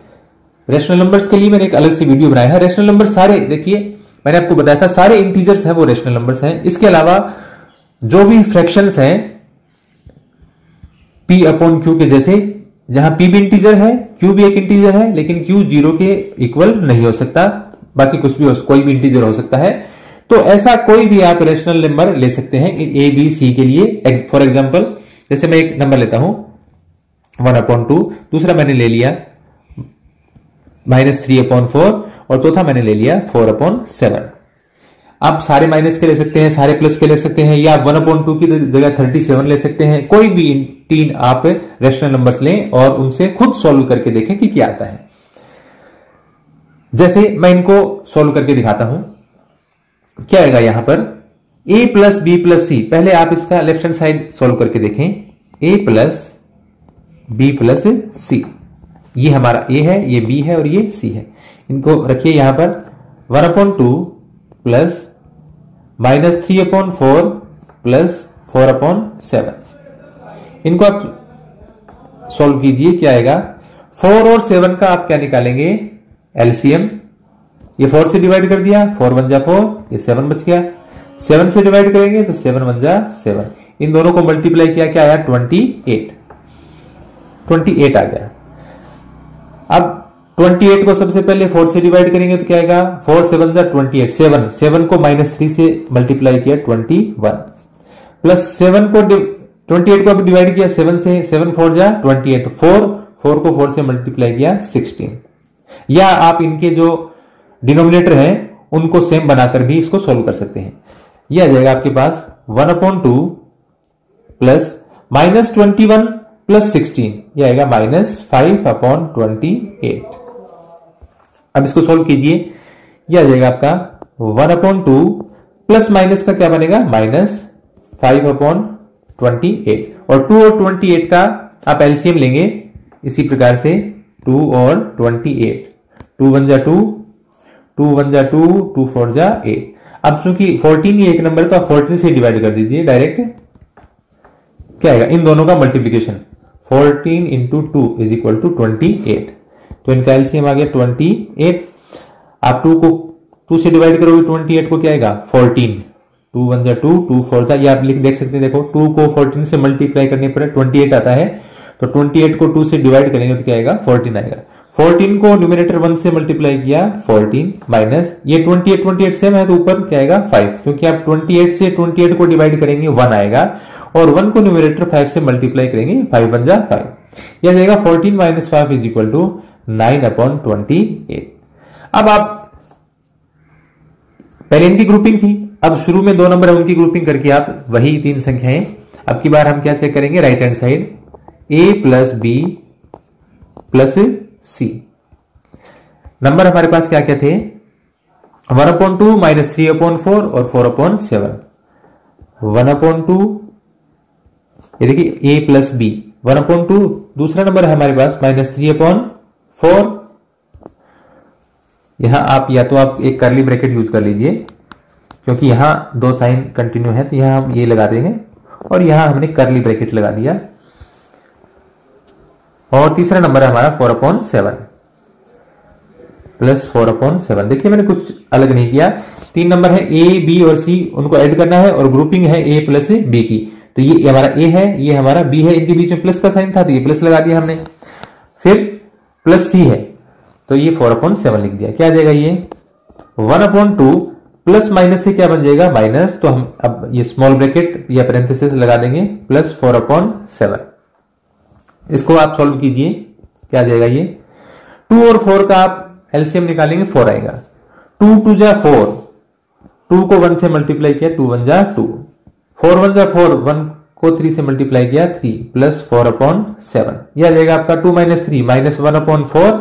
रेशनल नंबर्स के लिए मैंने एक अलग से वीडियो बनाया है। रेशनल नंबर सारे, देखिए मैंने आपको बताया था सारे इंटीजर्स हैं वो रेशनल नंबर्स हैं। इसके अलावा जो भी फ्रैक्शंस हैं p अपॉन q के जैसे, जहां p भी इंटीजर है, q भी एक इंटीजर है, लेकिन q 0 के इक्वल नहीं हो सकता, बाकी कुछ भी कोई भी इंटीजर हो सकता है। तो ऐसा कोई भी आप रेशनल नंबर ले सकते हैं a, b, c के लिए। फॉर एग्जाम्पल, जैसे मैं एक नंबर लेता हूं 1/2, दूसरा मैंने ले लिया -3/4 और चौथा मैंने ले लिया 4/7। आप सारे माइनस के ले सकते हैं, सारे प्लस के ले सकते हैं, या 1/2 की जगह 37 ले सकते हैं। कोई भी 3 आप रेशनल नंबर्स लें और उनसे खुद सॉल्व करके देखें कि क्या आता है। जैसे मैं इनको सॉल्व करके दिखाता हूं। क्या आएगा यहां पर? a प्लस बी प्लस सी। पहले आप इसका लेफ्ट हैंड साइड सॉल्व करके देखें। a प्लस बी प्लस सी, ये हमारा a है, ये b है और ये c है। इनको रखिए यहां पर। 1/2 प्लस -3/4 प्लस 4/7। इनको आप सॉल्व कीजिए, क्या आएगा? 4 और 7 का आप क्या निकालेंगे? एलसीएम। ये 4 से डिवाइड कर दिया, 4 1 जा 4, ये 7 बच गया। 7 से डिवाइड करेंगे तो 7 1 जा 7। इन दोनों को मल्टीप्लाई किया, क्या आया? 28 आ गया। अब 28 को सबसे पहले 4 से डिवाइड करेंगे तो क्या आएगा? 4 7 जा 28। 7 को -3 से मल्टीप्लाई किया 21, प्लस 7 को 28 को अभी डिवाइड किया 7 से, 7 4 जा 28, 4 को 4 से मल्टीप्लाई किया 16। या आप इनके जो डिनोमिनेटर हैं उनको सेम बनाकर भी इसको सोल्व कर सकते हैं। यह आ जाएगा आपके पास 1/2 प्लस -21 प्लस 16, यह आएगा -5/28। अब इसको सोल्व कीजिए, यह आ जाएगा आपका 1/2 प्लस माइनस का क्या बनेगा? -5/28। और 2 और 28 का आप एलसीएम लेंगे इसी प्रकार से, 2 और 28, 2 1 जा 2, 2 1 जा 2, 2 4 जा 8। अब चूंकि 14 ये एक नंबर का 14 से डिवाइड कर दीजिए डायरेक्ट। क्या आएगा? इन दोनों का multiplication 14 into 2 is equal to 28। तो इनका एलसीएम आ गया 28। आप 2 को 2 से डिवाइड करोगे 28 को, क्या आएगा? 14। 2 1 जा 2, 2 4 जा, ये आप देख सकते हैं। देखो 2 को 14 से मल्टीप्लाई करने पर 28 आता है, तो 28 को 2 से डिवाइड करेंगे तो क्या आएगा? 14 आएगा। 14 को न्यूमरेटर 1 से मल्टीप्लाई किया 14 माइनस ये 28 सेम है तो ऊपर क्या आएगा? 5, क्योंकि आप 28 से 28 को डिवाइड करेंगे 1 आएगा, और 1 को न्यूमरेटर 5 से मल्टीप्लाई करेंगे 5 1 जा 5। यह जाएगा 14 माइनस 5 इज इक्वल टू 9/28। अब आप पहले इनकी ग्रुपिंग थी, अब शुरू में 2 नंबर है उनकी ग्रुपिंग करके आप वही 3 संख्याएं, अब की बार हम क्या चेक करेंगे? राइट हैंड साइड ए प्लस बी प्लस सी। नंबर हमारे पास क्या क्या थे, 1/2 माइनस 3/4 और 4/7। 1/2 ये देखिए ए प्लस बी, 1/2 दूसरा नंबर है हमारे पास माइनस 3/4। यहां आप या तो आप एक कर्ली ब्रैकेट यूज कर लीजिए क्योंकि यहां दो साइन कंटिन्यू है, तो यहां हम ये लगा देंगे और यहां हमने कर्ली ब्रैकेट लगा दिया। और तीसरा नंबर है हमारा 4/7 प्लस 4/7। देखिए मैंने कुछ अलग नहीं किया। 3 नंबर है ए बी और सी, उनको ऐड करना है और ग्रुपिंग है ए प्लस बी की। तो ये हमारा ए है, ये हमारा बी है, इनके बीच में प्लस का साइन था तो ये प्लस लगा दिया हमने। फिर प्लस सी है तो ये 4/7 लिख दिया। क्या आ जाएगा ये 1/2 प्लस माइनस से क्या बन जाएगा माइनस, तो हम अब ये स्मॉल ब्रैकेट या पैरेंथेसिस लगा देंगे प्लस 4/7। इसको आप सॉल्व कीजिए, क्या आ जाएगा ये 2 और 4 का आप एलसीएम निकालेंगे 4 आएगा। 2 2 जा 4, 2 को 1 से मल्टीप्लाई किया 2 1 जा 2, 4 1 जा 4, 1 को 3 से मल्टीप्लाई किया 3 प्लस 4/7। यह आ जाएगा आपका 2 माइनस 3 माइनस 1/4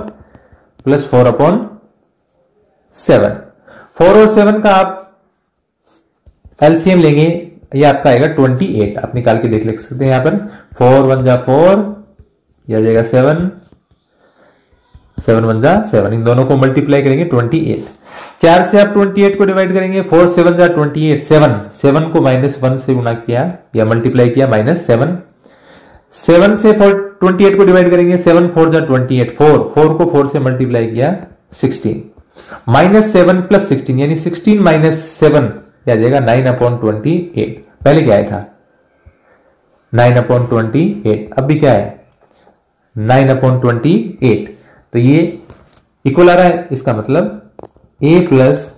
प्लस 4/7। 4 और 7 का आप एलसीएम लेंगे, ये आपका आएगा 28। आप निकाल के देख सकते हैं यहां पर 4 1 जा 4, यह आ जाएगा 7 7 1 जा 7, इन दोनों को मल्टीप्लाई करेंगे 28। 4 से आप 28 को डिवाइड करेंगे, 4 7 जा 28, 7 को माइनस 1 से गुना किया या मल्टीप्लाई किया माइनस 7। 7 से 28 को डिवाइड करेंगे, 7 4 जा 28, 4 को 4 से मल्टीप्लाई किया 16, माइनस 7 प्लस 16 यानी 16 माइनस 7 क्या आ जाएगा 9/28। पहले क्या आया था 9/28, अब भी क्या है 9/28। तो ये इक्वल आ रहा है, इसका मतलब a plus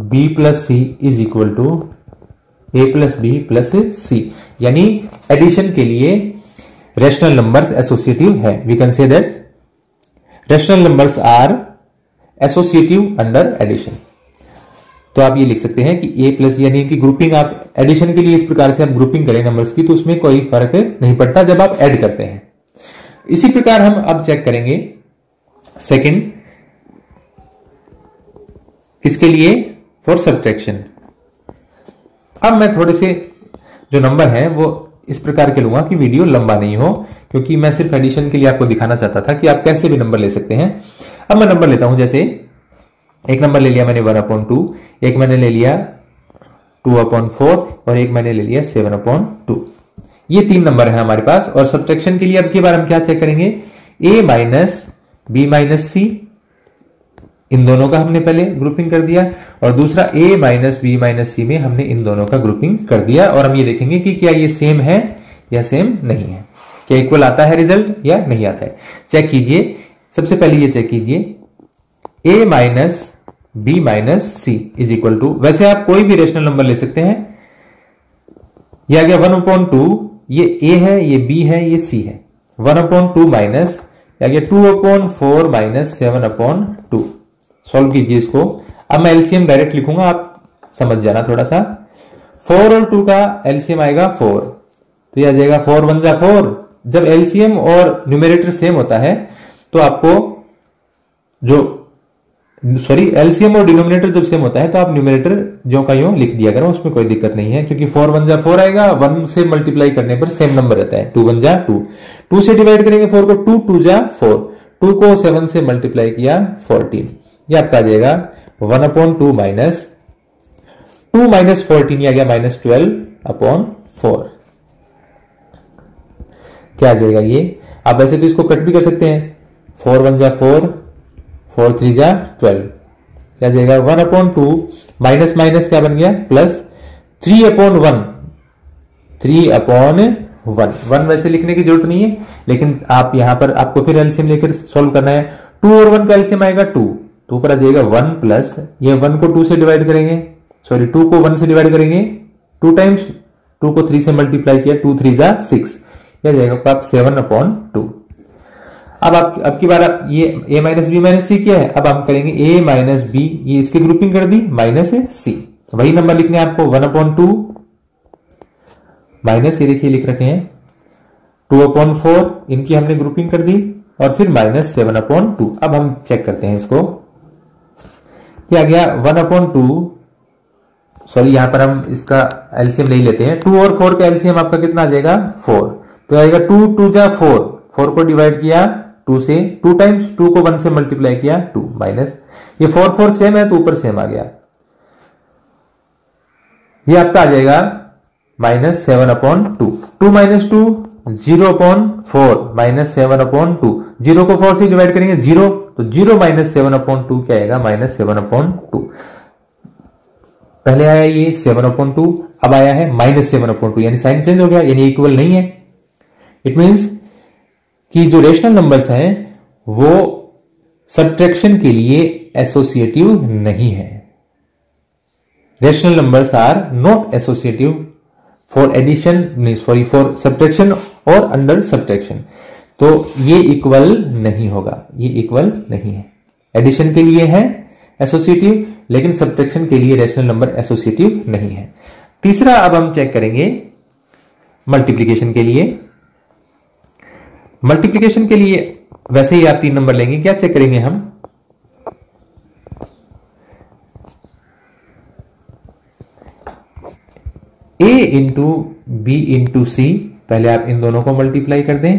B plus C is equal to a plus B plus C, यानी एडिशन के लिए रेशनल नंबर्स एसोसिएटिव है। We can say that rational numbers are associative under addition. तो आप ये लिख सकते हैं कि a प्लस यानी कि ग्रुपिंग आप एडिशन के लिए इस प्रकार से आप ग्रुपिंग करें नंबर्स की तो उसमें कोई फर्क नहीं पड़ता जब आप ऐड करते हैं। इसी प्रकार हम अब चेक करेंगे सेकंड, किसके लिए फॉर सब्ट्रैक्शन। अब मैं थोड़े से जो नंबर हैं वो इस प्रकार के लूंगा कि वीडियो लंबा नहीं हो, क्योंकि मैं सिर्फ एडिशन के लिए आपको दिखाना चाहता था कि आप कैसे भी नंबर ले सकते हैं। अब मैं नंबर लेता हूं, जैसे एक नंबर ले लिया मैंने 1/2, एक मैंने ले लिया 2/4 और एक मैंने ले लिया 7/2। ये 3 नंबर है हमारे पास। और सब्ट्रैक्शन के लिए अब की बार हम क्या चेक करेंगे, a माइनस बी माइनस सी, इन दोनों का हमने पहले ग्रुपिंग कर दिया, और दूसरा a माइनस बी माइनस सी में हमने इन दोनों का ग्रुपिंग कर दिया। और हम ये देखेंगे कि क्या ये सेम है या सेम नहीं है, क्या इक्वल आता है रिजल्ट या नहीं आता है। चेक कीजिए, सबसे पहले ये चेक कीजिए a minus b minus C is equal to, वैसे आप कोई भी रेशनल नंबर ले सकते हैं। यह आ गया 1/2, ये a है, ये b है, ये c है। 1/2 माइनस या 2/4 माइनस 7/2। सॉल्व कीजिए इसको। अब मैं एलसीएम डायरेक्ट लिखूंगा, आप समझ जाना थोड़ा सा। 4 और 2 का एलसीएम आएगा 4, तो यह आ जाएगा 4 1 जा 4। जब एलसीएम और न्यूमरेटर सेम होता है तो आपको एलसीएम और डिनोमिनेटर जब सेम होता है तो आप न्यूमरेटर जो का यूं लिख दिया करो, उसमें कोई दिक्कत नहीं है, क्योंकि 4 1 जा 4 आएगा, 1 से मल्टीप्लाई करने पर सेम नंबर रहता है। 2 1 जा 2, 2 से डिवाइड करेंगे 4 को, 2 2 जा 4, 2 को 7 से मल्टीप्लाई किया 14। ये आपका आ जाएगा 1/2 माइनस 2 माइनस 14, ये आ गया माइनस 12/4। क्या आ जाएगा ये, आप वैसे तो इसको कट भी कर सकते हैं, 4 1 जा 4, 4 3 जा 12, क्या जाएगा 1/2 माइनस माइनस क्या बन गया प्लस 3/1, 3/1। 1 वैसे लिखने की जरूरत नहीं है, लेकिन आप यहां पर आपको फिर एलसीएम लेकर सॉल्व करना है। 2 और 1 का एलसीएम आएगा 2, तो ऊपर आ जाएगा 1 प्लस, ये 1 को 2 से डिवाइड करेंगे, 2 को 1 से डिवाइड करेंगे 2 टाइम्स, 2 को 3 से मल्टीप्लाई किया, 2 3 जा 6, क्या जाएगा आप 7/2। अब की बार आप ये a माइनस बी माइनस सी क्या है, अब हम करेंगे a माइनस बी, ये इसकी ग्रुपिंग कर दी माइनस सी, वही नंबर लिखने हैं आपको 1/2 माइनस, ये देखिए लिख रखे हैं 2/4 इनकी हमने ग्रुपिंग कर दी और फिर -7/2। अब हम चेक करते हैं इसको, क्या आ गया 1/2, सॉरी यहां पर हम इसका एलसीएम नहीं लेते हैं, 2 और 4 का एलसीएम आपका कितना आ जाएगा 4, तो आएगा 2 2 जा 4, 4 को डिवाइड किया 2 से, 2 टाइम्स 2 को 1 से मल्टीप्लाई किया 2 माइनस, ये 4 4 सेम है तो ऊपर सेम आ गया, ये आपका आ जाएगा -7/2, 2 - 2 0/4 -7/2, 0 को 4 से डिवाइड करेंगे 0, तो 0 -7/2 क्या आएगा -7/2। पहले आया ये 7/2, अब आया है -7/2, यानी साइन चेंज हो गया, यानी इक्वल नहीं है। इट मींस कि जो रेशनल नंबर्स हैं वो सब्ट्रैक्शन के लिए एसोसिएटिव नहीं है। Rational numbers are not associative for addition, sorry for subtraction और अंडर सब्ट्रैक्शन, तो ये इक्वल नहीं होगा, ये इक्वल नहीं है। एडिशन के लिए है एसोसिएटिव, लेकिन सब्ट्रैक्शन के लिए रेशनल नंबर एसोसिएटिव नहीं है। तीसरा अब हम चेक करेंगे मल्टीप्लिकेशन के लिए। मल्टीप्लिकेशन के लिए वैसे ही आप 3 नंबर लेंगे, क्या चेक करेंगे हम, a इंटू बी इंटू सी, पहले आप इन दोनों को मल्टीप्लाई कर दें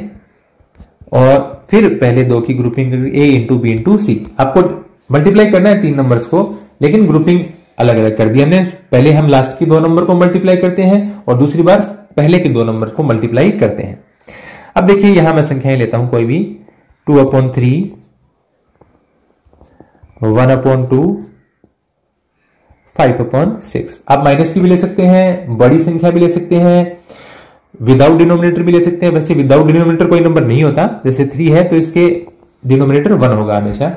और फिर पहले दो की grouping a into B into C. आपको मल्टीप्लाई करना है 3 नंबर्स को, लेकिन ग्रुपिंग अलग अलग कर दी हमने। पहले हम लास्ट की 2 नंबर को मल्टीप्लाई करते हैं और दूसरी बार पहले के 2 नंबर को मल्टीप्लाई करते हैं। अब देखिए यहां मैं संख्याएं लेता हूं कोई भी, 2/3, 1/2, 5/6। आप माइनस की भी ले सकते हैं, बड़ी संख्या भी ले सकते हैं, विदाउट डिनोमिनेटर भी ले सकते हैं। वैसे विदाउट डिनोमिनेटर कोई नंबर नहीं होता, जैसे 3 है तो इसके डिनोमिनेटर 1 होगा हमेशा,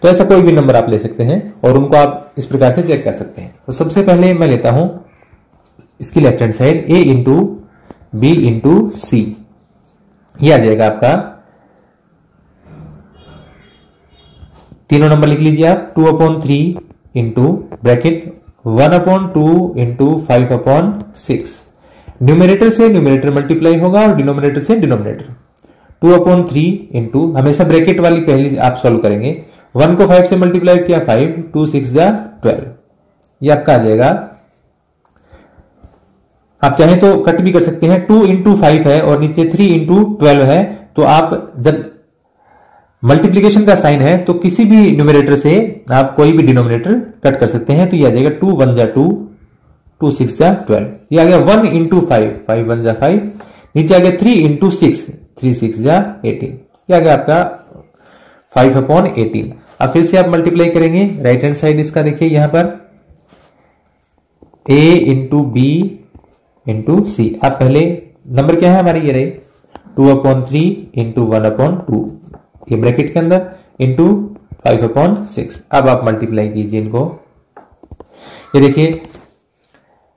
तो ऐसा कोई भी नंबर आप ले सकते हैं और उनको आप इस प्रकार से चेक कर सकते हैं। तो सबसे पहले मैं लेता हूं इसकी left hand side, a into B into C, ये आ जाएगा आपका, तीनों नंबर लिख लीजिए आप, 2/3 इंटू ब्रैकेट 1/2 इंटू 5/6। न्यूमरेटर से न्यूमरेटर मल्टीप्लाई होगा और डिनोमिनेटर से डिनोमिनेटर। 2/3 इंटू, हमेशा ब्रैकेट वाली पहली आप सॉल्व करेंगे, 1 को 5 से मल्टीप्लाई किया 5, 2 6 जा 12, ये आपका आ जाएगा। आप चाहें तो कट भी कर सकते हैं, 2 इंटू 5 है और नीचे 3 इंटू 12 है, तो आप जब मल्टीप्लीकेशन का साइन है तो किसी भी न्यूमरेटर से आप कोई भी डिनोमिनेटर कट कर सकते हैं, तो ये आ जाएगा 2 1 जा 2, 2 6 जा 12, ये आ गया 1 इंटू 5, 5 1 जा 5, नीचे आ गया 3 इंटू 6, 3 6 जा 18, ये आ गया आपका 5/18। अब फिर से आप मल्टीप्लाई करेंगे राइट हैंड साइड इसका, देखिए यहां पर a इंटू बी इंटू सी। अब पहले नंबर क्या है हमारे, ये रहे 2/3 इंटू 1/2, ये ब्रैकेट के अंदर, इंटू 5/6। अब आप मल्टीप्लाई कीजिए इनको, ये देखिए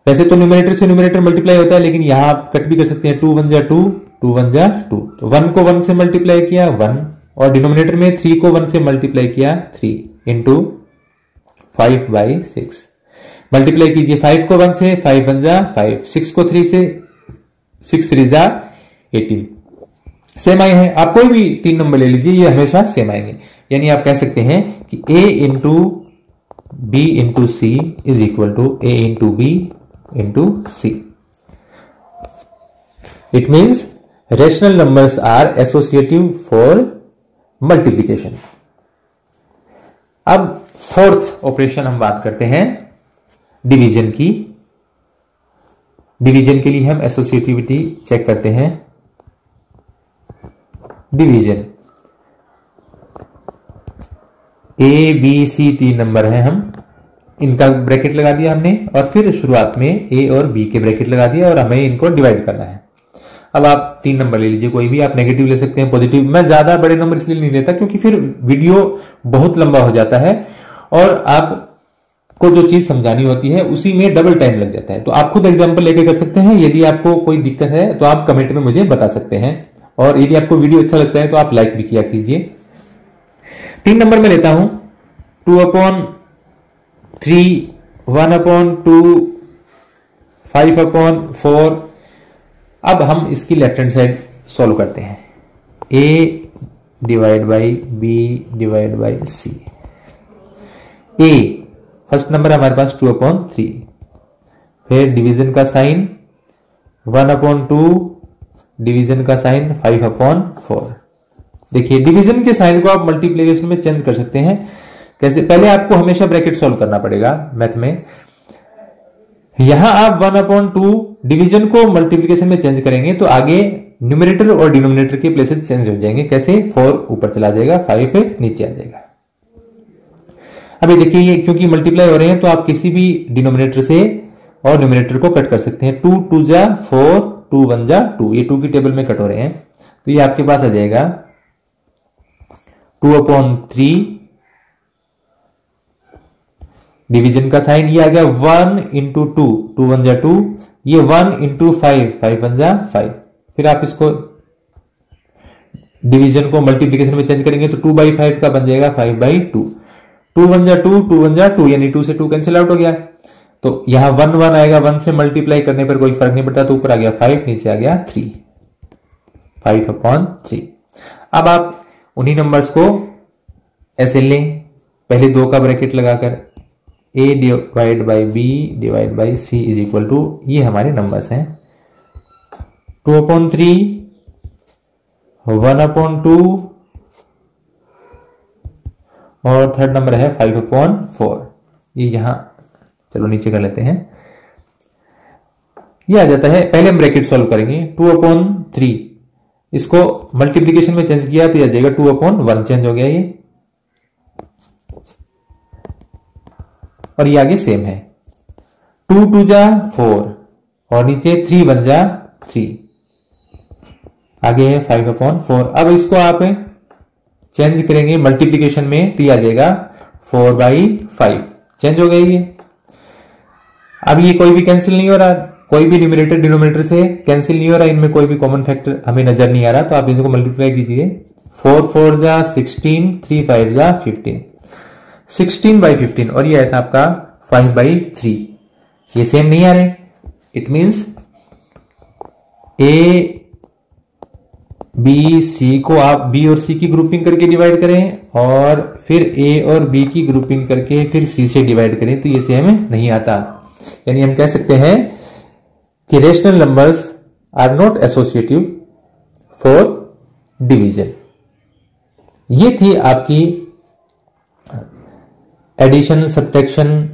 वैसे तो न्यूमरेटर से न्यूमरेटर मल्टीप्लाई होता है, लेकिन यहां आप कट भी कर सकते हैं, 2 1 जा 2, 2 1 जा 2, तो 1 को 1 से मल्टीप्लाई किया 1, और डिनोमिनेटर में 3 को 1 से मल्टीप्लाई किया 3 इंटू 5/6। मल्टीप्लाई कीजिए 5 को 1 से, 5 1 जा 5, 6 को 3 से, 6 3 जा 18, सेम आए हैं। आप कोई भी 3 नंबर ले लीजिए, ये हमेशा सेम आएंगे, यानी आप कह सकते हैं कि a into B into c is equal to a into B into c. It means rational numbers are associative for multiplication. अब 4th ऑपरेशन हम बात करते हैं डिवीजन की। डिवीजन के लिए हम एसोसिएटिविटी चेक करते हैं। Division a b c 3 number हैं, हम इनका ब्रैकेट लगा दिया हमने और फिर शुरुआत में a और b के ब्रैकेट लगा दिया और हमें इनको डिवाइड करना है। अब आप 3 नंबर ले लीजिए, कोई भी, आप नेगेटिव ले सकते हैं, पॉजिटिव। मैं ज्यादा बड़े नंबर इसलिए नहीं लेता क्योंकि फिर वीडियो बहुत लंबा हो जाता है और आपको जो चीज समझानी होती है उसी में डबल टाइम लग जाता है। तो आप खुद एग्जाम्पल लेके कर सकते हैं। यदि आपको कोई दिक्कत है तो आप कमेंट में मुझे बता सकते हैं, और यदि आपको वीडियो अच्छा लगता है तो आप लाइक भी किया कीजिए। 3 नंबर में लेता हूं 2/3, 1/2, 5/4। अब हम इसकी लेफ्ट हैंड साइड सॉल्व करते हैं। A divide by B divide by C. A first number हमारे पास 2/3, फिर डिवीजन का साइन 1/2, डिवीजन का साइन 5/4। देखिए डिवीजन के साइन को आप मल्टीप्लिकेशन में चेंज कर सकते हैं। कैसे? पहले आपको हमेशा ब्रैकेट सॉल्व करना पड़ेगा मैथ में। यहां आप 1/2 डिवीजन को मल्टीप्लिकेशन में चेंज करेंगे तो आगे न्यूमरेटर और डिनोमिनेटर के प्लेसेस चेंज हो जाएंगे। कैसे? 4 ऊपर चला जाएगा, 5 नीचे आ जाएगा। अभी देखिए ये क्योंकि मल्टीप्लाई हो रहे हैं तो आप किसी भी डिनोमिनेटर से और न्यूमरेटर को कट कर सकते हैं। 2 2 जा 4, 2 1 जा 2, ये 2 की टेबल में कट हो रहे हैं तो ये आपके पास आ जाएगा 2/3। डिवीजन का साइन ये आ गया 1 × 2, 2 1 जा 2, ये 1 × 5, 5 1 जा 5। फिर आप इसको डिवीजन को मल्टीप्लिकेशन में चेंज करेंगे तो 2/5 का बन जाएगा 5/2। 2 1 जा 2, 2 1 जा 2, यानी 2 से 2 कैंसिल आउट हो गया। तो यहां 1 1 आएगा, 1 से मल्टीप्लाई करने पर कोई फर्क नहीं पड़ता, तो ऊपर आ गया 5, नीचे आ गया 3, 5/3। अब आप उन्हीं नंबर्स को ऐसे लें, पहले 2 का ब्रैकेट लगाकर a divide by B divide by c is equal to, ये हमारे नंबर्स हैं 2/3, 1/2 और थर्ड नंबर है 5/4। ये यहां चलो नीचे कर लेते हैं, ये आ जाता है। पहले हम ब्रैकेट सॉल्व करेंगे। 2/3 इसको मल्टीप्लिकेशन में चेंज किया तो ये आ जाएगा 2/1, चेंज हो गया ये, और ये आगे सेम है। 2 2 जा 4 और नीचे 3 1 जा 3, आगे है 5/4। अब इसको आप चेंज करेंगे मल्टीप्लिकेशन में तो ये आ जाएगा 4/5, चेंज हो गया ये। अब ये कोई भी कैंसिल नहीं हो रहा, कोई भी न्यूमरेटर डिनोमिनेटर से कैंसिल नहीं हो रहा, इनमें कोई भी कॉमन फैक्टर हमें नजर नहीं आ रहा, तो आप इनको मल्टीप्लाई कीजिए। 4 4 जा 16, 3 5 जा 15, 16/15, और ये आया था आपका 5/3। ये सेम नहीं आ रहे, it means a b c को आप बी और सी की ग्रुपिंग करके डिवाइड करें और फिर ए और बी की ग्रुपिंग करके फिर सी से डिवाइड करें, तो ये सेम नहीं आता। यानी हम कह सकते हैं कि rational numbers are not associative for division. ये थी आपकी एडिशन, सब्ट्रैक्शन,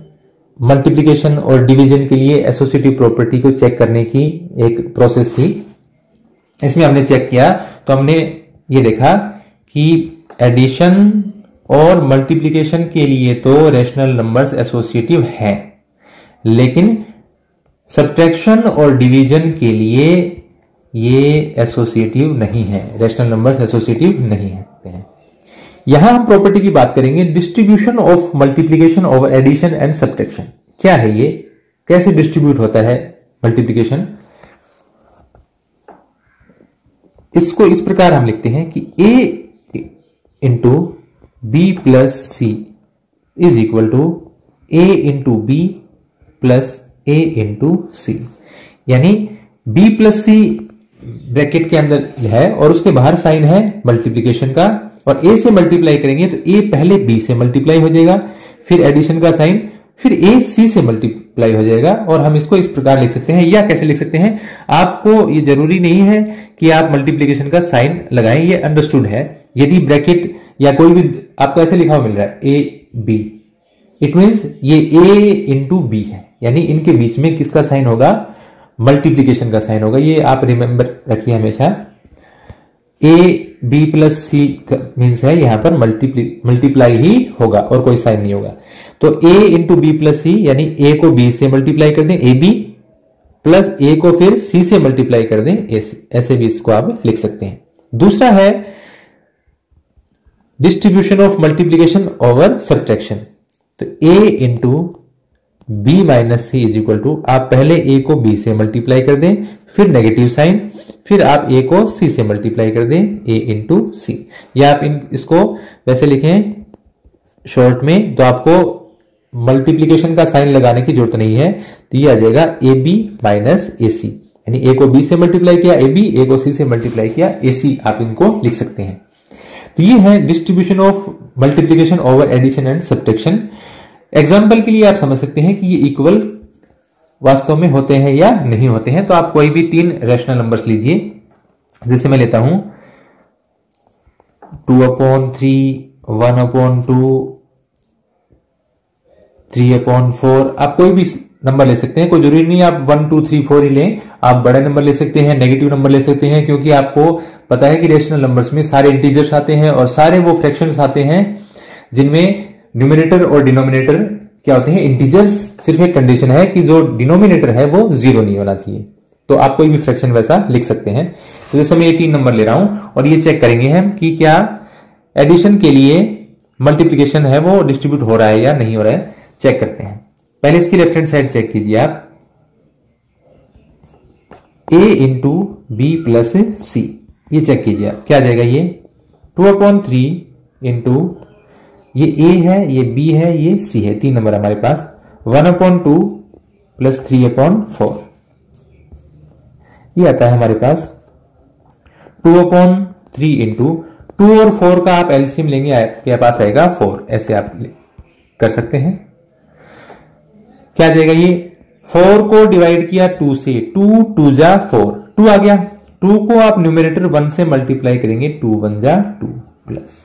मल्टीप्लिकेशन और डिवीजन के लिए एसोसिएटिव प्रॉपर्टी को चेक करने की एक प्रोसेस थी। इसमें हमने चेक किया तो हमने ये देखा कि एडिशन और मल्टीप्लिकेशन के लिए तो रेशनल नंबर्स एसोसिएटिव हैं, लेकिन सब्ट्रैक्शन और डिवीजन के लिए ये एसोसिएटिव नहीं है, रेशनल नंबर्स एसोसिएटिव नहीं है। यहां हम प्रॉपर्टी की बात करेंगे, distribution of multiplication over addition and subtraction. क्या है ये, कैसे डिस्ट्रीब्यूट होता है मल्टीप्लिकेशन? इसको इस प्रकार हम लिखते हैं कि a into B plus C is equal to a into B plus a into C, यानी b प्लस सी ब्रैकेट के अंदर है और उसके बाहर साइन है मल्टीप्लिकेशन का, और a से मल्टीप्लाई करेंगे तो a पहले b से मल्टीप्लाई हो जाएगा, फिर एडिशन का साइन, फिर a c से मल्टीप्लाई हो जाएगा। और हम इसको इस प्रकार लिख सकते हैं, या कैसे लिख सकते हैं, आपको ये जरूरी नहीं है कि आप मल्टीप्लिकेशन का साइन लगाएं, ये अंडरस्टूड है। यदि ब्रैकेट या कोई भी आपको ऐसे लिखा हुआ मिल रहा है a b, इट मींस ये a इंटू बी है, यानी इनके बीच में किसका साइन होगा, मल्टीप्लिकेशन का साइन होगा। ये आप रिमेंबर रखिए हमेशा, a b plus c means है यहां पर मल्टीप्लाई ही होगा और कोई साइन नहीं होगा। तो a into B plus C, यानी a को b से मल्टीप्लाई कर दें ab, प्लस a को फिर c से मल्टीप्लाई कर दें a से, ऐसे भी इसको आप लिख सकते हैं। दूसरा है distribution of multiplication over subtraction. तो a into b minus C is equal to, आप पहले a को b से मल्टीप्लाई कर दें, फिर नेगेटिव साइन, फिर आप a को c से मल्टीप्लाई कर दें, a इंटू सी। या आप इसको वैसे लिखें शॉर्ट में, तो आपको मल्टीप्लिकेशन का साइन लगाने की जरूरत नहीं है, तो ये आ जाएगा ab माइनस ac। यानी ए को बी से मल्टीप्लाई किया ए बी, ए को सी से मल्टीप्लाई किया ए सी, आप इनको लिख सकते हैं। तो ये है distribution of multiplication over addition and subtraction. Example के लिए आप समझ सकते हैं कि ये इक्वल वास्तव में होते हैं या नहीं होते हैं। तो आप कोई भी 3 रैशनल नंबर्स लीजिए, जैसे मैं लेता हूं 2/3, 1/2, 3/4। आप कोई भी नंबर ले सकते हैं, कोई जरूरी नहीं आप 1 2 3 4 ही लें, आप बड़े नंबर ले सकते हैं, नेगेटिव नंबर ले सकते हैं, क्योंकि आपको पता है कि रेशनल नंबर्स में सारे इंटीजर्स आते हैं और सारे वो फ्रैक्शंस आते हैं जिनमें न्यूमरेटर और डिनोमिनेटर क्या होते हैं, इंटीजर्स। सिर्फ एक कंडीशन है कि जो डिनोमिनेटर है वो 0 नहीं होना चाहिए। तो आप कोई भी फ्रैक्शन वैसा लिख सकते हैं। तो जैसे मैं ये 3 नंबर ले रहा हूं और ये चेक करेंगे हम कि क्या एडिशन के लिए मल्टीप्लीकेशन है वो डिस्ट्रीब्यूट हो रहा है या नहीं हो रहा है, चेक करते हैं। पहले इसकी लेफ्ट हैंड साइड चेक कीजिए आप, a इंटू बी प्लस सी, ये चेक कीजिए आप क्या आ जाएगा। ये 2/3 इंटू ये a है, ये b है, ये c है, 3 नंबर हमारे पास, 1/2 प्लस 3/4, ये आता है हमारे पास 2/3 इंटू 2 और 4 का आप एलसीएम लेंगे, आपके पास आएगा 4। ऐसे आप कर सकते हैं। क्या आ जाएगा, ये 4 को डिवाइड किया 2 से, 2 2 जा 4, 2 आ गया। 2 को आप न्यूमरेटर 1 से मल्टीप्लाई करेंगे, 2 1 जा 2 प्लस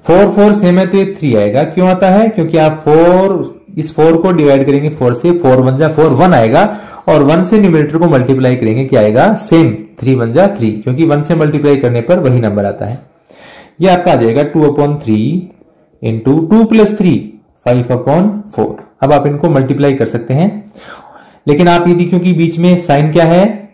4 4 सेम है तो ये 3 आएगा। क्यों आता है, क्योंकि आप 4 को डिवाइड करेंगे 4 से, 4 1 जा 4, 1 आएगा, और 1 से न्यूमरेटर को मल्टीप्लाई करेंगे, क्या आएगा, सेम 3 1 जा 3, क्योंकि 1 से मल्टीप्लाई करने पर वही नंबर आता है। ये आपका आ जाएगा 2/3 इंटू 2 प्लस 3 5/4। अब आप इनको मल्टीप्लाई कर सकते हैं, लेकिन आप यदि, क्योंकि बीच में साइन क्या है,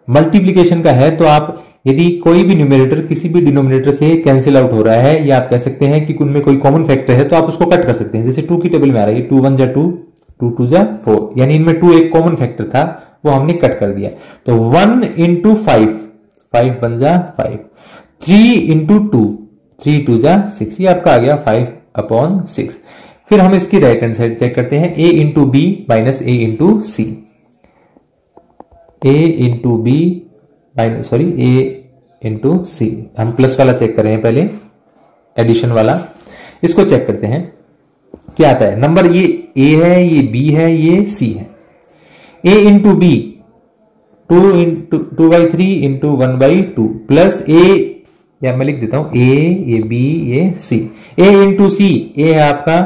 मल्टीप्लीकेशन का है, तो आप यदि कोई भी न्यूमरेटर किसी भी डिनोमिनेटर से कैंसिल आउट हो रहा है, या आप कह सकते हैं कि उनमें कोई कॉमन फैक्टर है, तो आप उसको कट कर सकते हैं। जैसे 2 की टेबल में आ रहा है 2 1 जा 2, 2 2 जा 4, यानी इनमें 2 एक कॉमन फैक्टर था, वो हमने कट कर दिया। तो 1 इंटू 5, 5 1 जा 5, 3 इंटू 2, 3 2 जा 6, ये आपका आ गया 5/6। फिर हम इसकी राइट हैंड साइड चेक करते हैं, a into B minus a into C, a into B minus a into C. हम प्लस वाला चेक कर रहे हैं पहले, एडिशन वाला, इसको चेक करते हैं क्या आता है। नंबर ये a है, ये b है, ये c है। a into b 2/3 into 1/2 plus a, या मैं लिख देता हूं a, ये b, ये c। a into C, a है आपका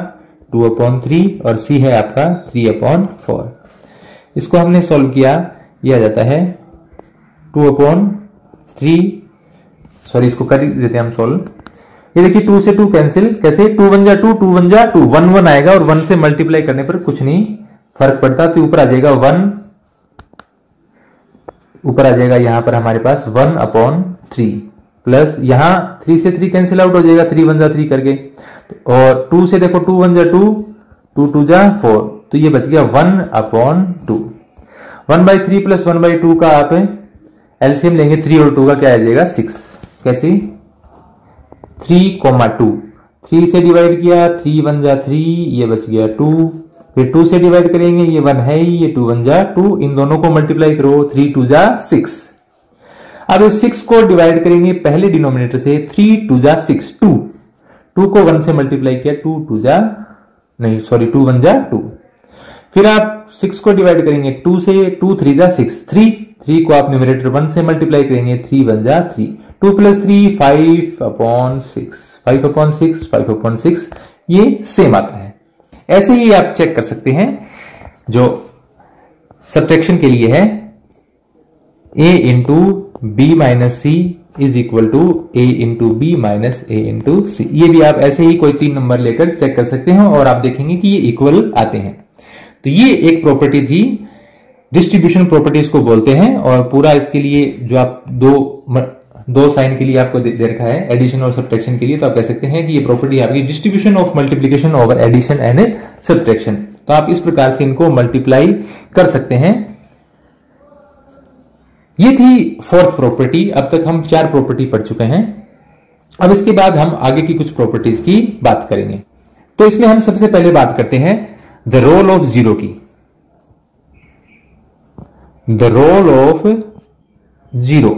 2/3 और c है आपका 3/4। इसको हमने सॉल्व किया, यह आ जाता है 2/3, सॉरी इसको कर देते हैं हम सॉल्व। ये देखिए 2 से 2 कैंसिल, कैसे, 2 1 जा 2, 2 1 जा 2, 1 1 आएगा, और 1 से मल्टीप्लाई करने पर कुछ नहीं फर्क पड़ता, तो ऊपर आ जाएगा 1, ऊपर आ जाएगा यहां पर हमारे पास 1/3 प्लस यहां 3 से 3 कैंसिल आउट हो जाएगा, 3 1 जा 3 करके, और 2 से देखो 2 1 जा 2, 2 2 जा 4, तो ये बच गया 1/2। 1/3 प्लस 1/2 का आप एलसीएम लेंगे, 3 और 2 का क्या आ जाएगा 6। कैसे, 3,2, 3 से डिवाइड किया, 3 1 जा 3, ये बच गया 2, फिर 2 से डिवाइड करेंगे, ये 1 है ही, ये 2 1 जा 2, इन दोनों को मल्टीप्लाई करो, 3 2 जा 6। अब इस 6 को डिवाइड करेंगे पहले डिनोमिनेटर से, 3 2 जा 6, 2 को 1 से मल्टीप्लाई किया, 2 2 जा नहीं सॉरी 2 1 जा 2। फिर आप 6 को डिवाइड करेंगे 2 से, 2 3 जा 6, 3 को आप न्यूमरेटर 1 से मल्टीप्लाई करेंगे, 3 1 जा 3, 2 प्लस 3 5/6, 5/6, 5/6, ये सेम आता है। ऐसे ही आप चेक कर सकते हैं जो सब्ट्रैक्शन के लिए है, a into B minus C is equal to a into B minus a into C. ये भी आप ऐसे ही कोई 3 नंबर लेकर चेक कर सकते हैं और आप देखेंगे कि ये इक्वल आते हैं। तो ये एक प्रॉपर्टी थी, डिस्ट्रीब्यूशन प्रॉपर्टी इसको बोलते हैं, और पूरा इसके लिए जो आप दो साइन के लिए आपको दे रखा है, एडिशन और सब्ट्रैक्शन के लिए, तो आप कह सकते हैं कि ये प्रॉपर्टी आपकी distribution of multiplication over addition and subtraction. तो आप इस प्रकार से इनको मल्टीप्लाई कर सकते हैं। ये थी 4th प्रॉपर्टी। अब तक हम 4 प्रॉपर्टी पढ़ चुके हैं। अब इसके बाद हम आगे की कुछ प्रॉपर्टीज की बात करेंगे। तो इसमें हम सबसे पहले बात करते हैं द रोल ऑफ जीरो की। The role of zero.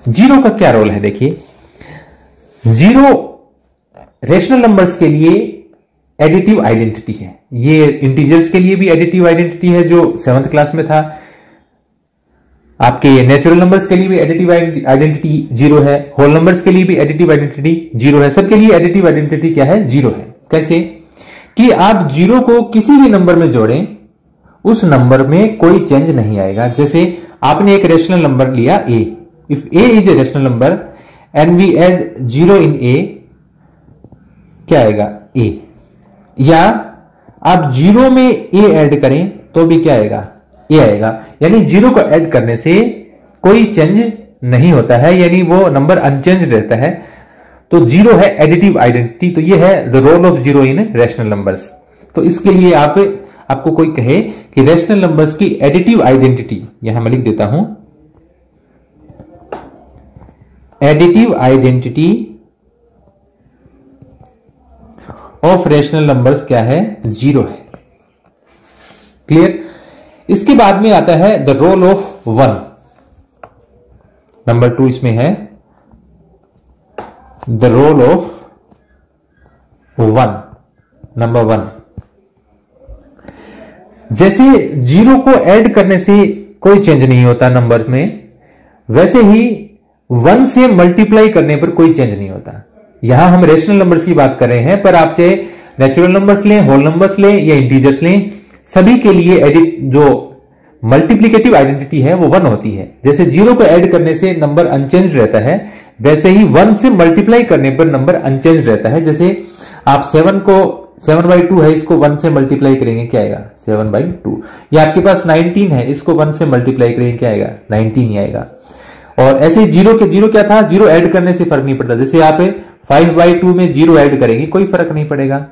Zero का क्या रोल है? देखिए, जीरो रेशनल नंबर्स के लिए एडिटिव आइडेंटिटी है। ये इंटीजर्स के लिए भी एडिटिव आइडेंटिटी है जो 7th क्लास में था। आपके नेचुरल नंबर्स के लिए भी एडिटिव आइडेंटिटी जीरो है, होल नंबर्स के लिए भी एडिटिव आइडेंटिटी जीरो है। सबके लिए एडिटिव आइडेंटिटी क्या है? जीरो है। कैसे? कि आप जीरो को किसी भी नंबर में जोड़ें, उस नंबर में कोई चेंज नहीं आएगा। जैसे आपने एक रेशनल नंबर लिया a, if a is a rational number and we add zero in a, क्या आएगा? a। या आप जीरो में a ऐड करें तो भी क्या आएगा? a आएगा। यानी जीरो को ऐड करने से कोई चेंज नहीं होता है, यानी वो नंबर अनचेंज रहता है। तो जीरो है एडिटिव आइडेंटिटी। तो ये है the role of zero in rational numbers. तो इसके लिए आपको कोई कहे कि रैशनल नंबर्स की एडिटिव आइडेंटिटी, यहां मैं लिख देता हूं, additive identity of rational numbers क्या है? जीरो है। क्लियर? इसके बाद में आता है the role of one. Number 2 इसमें है the role of one. Number 1, जैसे जीरो को ऐड करने से कोई चेंज नहीं होता नंबर में, वैसे ही 1 से मल्टीप्लाई करने पर कोई चेंज नहीं होता। यहां हम रेशनल नंबर्स की बात कर रहे हैं, पर आप चाहे नेचुरल नंबर्स लें, होल नंबर्स लें या इंटीजर्स लें, सभी के लिए जो मल्टीप्लिकेटिव आइडेंटिटी है वो 1 होती है। जैसे जीरो को ऐड करने से नंबर अनचेंज रहता है, वैसे ही 1 से मल्टीप्लाई करने पर नंबर अनचेंज रहता है। जैसे आप 7/2 है, इसको 1 से मल्टीप्लाई करेंगे क्या आएगा? 7/2। या आपके पास 19 है, इसको 1 से मल्टीप्लाई करेंगे क्या आएगा? 19 ही आएगा। और ऐसे जीरो क्या था? जीरो ऐड करने से फर्क नहीं पड़ता। जैसे आप 5/2 में जीरो ऐड करेंगे कोई फर्क नहीं पड़ेगा,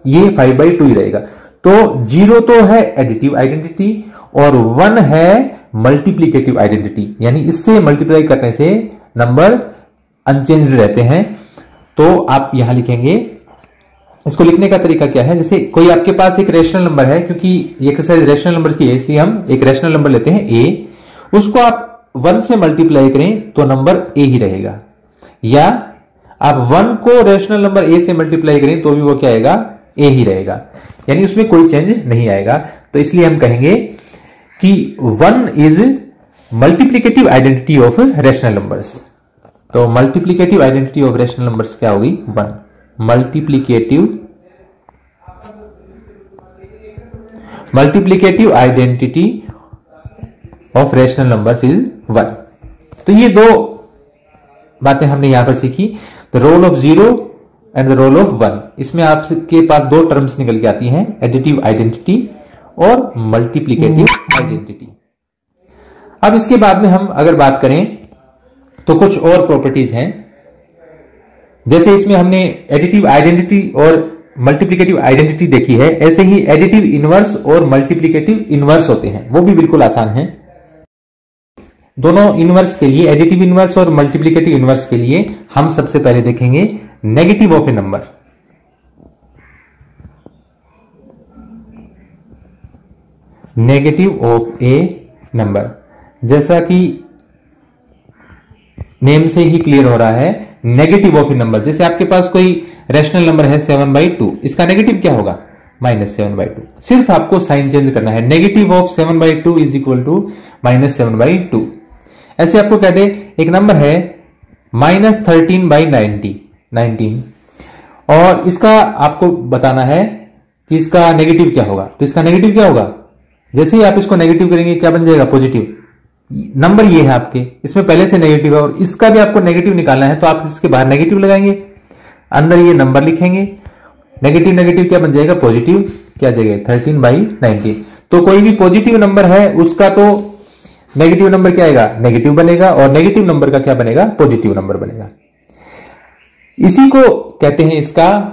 ये 5/2 ही रहेगा। तो जीरो तो है एडिटिव आइडेंटिटी और 1 है मल्टीप्लिकेटिव आइडेंटिटी, यानी इससे मल्टीप्लाई करने से नंबर अनचेंज्ड रहते हैं। तो आप यहां लिखेंगे, इसको लिखने का तरीका क्या है? जैसे कोई आपके पास एक रेशनल नंबर है, क्योंकि ये एक्सरसाइज रेशनल नंबर्स की है, इसलिए हम एक रेशनल नंबर लेते हैं a, उसको आप 1 से मल्टीप्लाई करें तो नंबर a ही रहेगा। या आप 1 को रेशनल नंबर a से मल्टीप्लाई करें तो भी वो क्या आएगा? a ही रहेगा, यानी उसमें कोई चेंज नहीं आएगा। तो इसलिए हम कहेंगे कि 1 is multiplicative identity of rational numbers. तो multiplicative identity of rational numbers क्या होगी? 1। Multiplicative identity of rational numbers is 1। तो ये 2 बातें हमने यहां पर सीखी, the role of zero and the role of 1। इसमें आपके पास 2 टर्म्स निकल के आती हैं, एडिटिव आइडेंटिटी और मल्टीप्लिकेटिव आइडेंटिटी। अब इसके बाद में हम अगर बात करें तो कुछ और प्रॉपर्टीज हैं। जैसे इसमें हमने एडिटिव आइडेंटिटी और मल्टीप्लिकेटिव आइडेंटिटी देखी है, ऐसे ही एडिटिव इनवर्स और मल्टीप्लिकेटिव इनवर्स होते हैं, वो भी बिल्कुल आसान है। दोनों इनवर्स के लिए, एडिटिव इनवर्स और मल्टीप्लिकेटिव इनवर्स के लिए, हम सबसे पहले देखेंगे negative of A number. Negative of A number, जैसा कि नेम से ही क्लियर हो रहा है, नेगेटिव ऑफ ए नंबर। जैसे आपके पास कोई रैशनल नंबर है 7/2, इसका नेगेटिव क्या होगा? -7/2। सिर्फ आपको साइन चेंज करना है, negative of 7/2 is equal to -7/2। ऐसे आपको कह दे एक नंबर है -13/19, और इसका आपको बताना है कि इसका नेगेटिव क्या होगा। तो इसका नेगेटिव क्या होगा? जैसे ही आप इसको नेगेटिव करेंगे क्या बन जाएगा? पॉजिटिव। नंबर ये है आपके, इसमें पहले से नेगेटिव है और इसका भी आपको नेगेटिव निकालना है, तो आप इसके बाहर नेगेटिव लगाएंगे, अंदर ये नंबर लिखेंगे, नेगेटिव नेगेटिव क्या बन जाएगा? पॉजिटिव। क्या जाएगा? 13/19। तो कोई भी पॉजिटिव नंबर है उसका तो नेगेटिव नंबर क्या आएगा? नेगेटिव बनेगा, और नेगेटिव नंबर का क्या बनेगा? पॉजिटिव नंबर बनेगा। इसी को कहते हैं इसका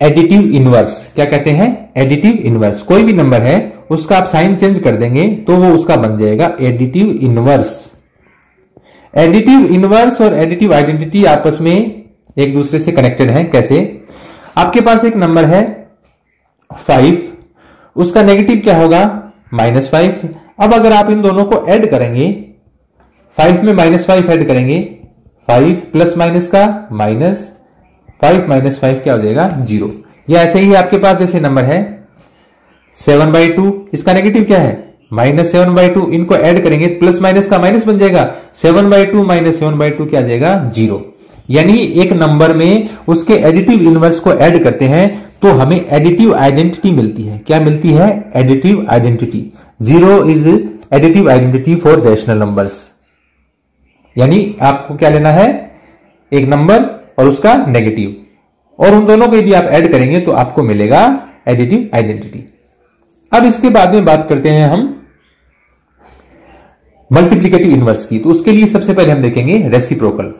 एडिटिव इनवर्स। क्या कहते हैं? Additive inverse. कोई भी नंबर है उसका आप साइन चेंज कर देंगे तो वो उसका बन जाएगा एडिटिव इनवर्स। एडिटिव इनवर्स और एडिटिव आइडेंटिटी आपस में एक दूसरे से कनेक्टेड हैं। कैसे? आपके पास एक नंबर है 5 उसका नेगेटिव क्या होगा, -5। अब अगर आप इन दोनों को ऐड करेंगे, 5 में -5 ऐड करेंगे, 5 प्लस माइनस का माइनस, 5 माइनस 5 क्या हो जाएगा, 0। या ऐसे ही आपके पास जैसे नंबर है 7/2, इसका नेगेटिव क्या है, -7/2। इनको ऐड करेंगे, प्लस माइनस का माइनस बन जाएगा, 7/2 माइनस 7/2 क्या आ जाएगा, 0। यानी एक नंबर में उसके एडिटिव इनवर्स को ऐड करते हैं तो हमें एडिटिव आइडेंटिटी मिलती है। क्या मिलती है, additive identity. 0 is additive identity for rational numbers. यानी आपको क्या लेना है, एक नंबर और उसका नेगेटिव, और उन दोनों को यदि आप ऐड करेंगे तो आपको मिलेगा एडिटिव आइडेंटिटी। अब इसके बाद में बात करते हैं हम मल्टीप्लिकेटिव इनवर्स की। तो उसके लिए सबसे पहले हम देखेंगे रेसिप्रोकल।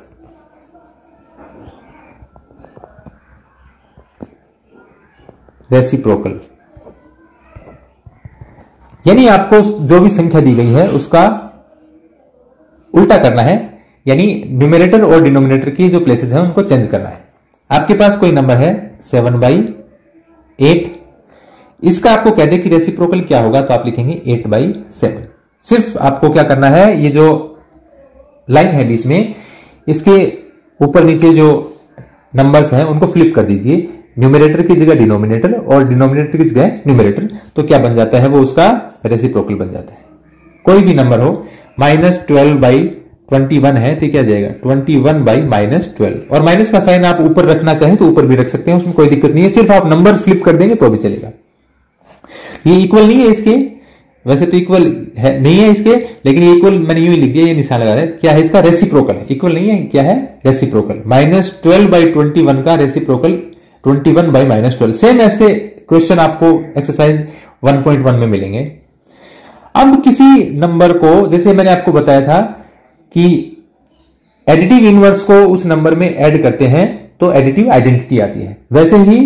रेसिप्रोकल यानी आपको जो भी संख्या दी गई है उसका उल्टा करना है, यानी न्यूमरेटर और डिनोमिनेटर की जो प्लेसेस हैं उनको चेंज करना है। आपके पास कोई नंबर है 7/8, इसका आपको कह दे कि रेसिप्रोकल क्या होगा तो आप लिखेंगे 8/7। सिर्फ आपको क्या करना है, ये जो लाइन है बीच में, इसके ऊपर नीचे जो नंबर्स हैं उनको फ्लिप कर दीजिए, न्यूमरेटर की जगह डिनोमिनेटर और डिनोमिनेटर की जगह न्यूमरेटर, तो क्या बन जाता है, वो उसका रेसिप्रोकल बन जाता है। कोई भी नंबर हो, -12/21 है तो क्या जाएगा, 21/-12, और माइनस का साइन आप ऊपर रखना चाहें तो ऊपर भी रख सकते हैं, उसमें कोई दिक्कत नहीं है, सिर्फ आप नंबर फ्लिप कर देंगे तो भी चलेगा। ये इक्वल नहीं है इसके, वैसे तो इक्वल है नहीं है इसके, लेकिन ये इक्वल मैंने यूं ही लिख दिया, ये निशान लगा रहा है, क्या है इसका, रेसिप्रोकल है, इक्वल नहीं है, क्या है, रेसिप्रोकल। -12/21 का रेसिप्रोकल 21/-12। सेम ऐसे क्वेश्चन आपको एक्सरसाइज 1.1 में मिलेंगे। अब किसी नंबर को, जैसे मैंने आपको बताया था कि एडिटिव इनवर्स को उस नंबर में ऐड करते हैं तो एडिटिव आइडेंटिटी आती है, वैसे ही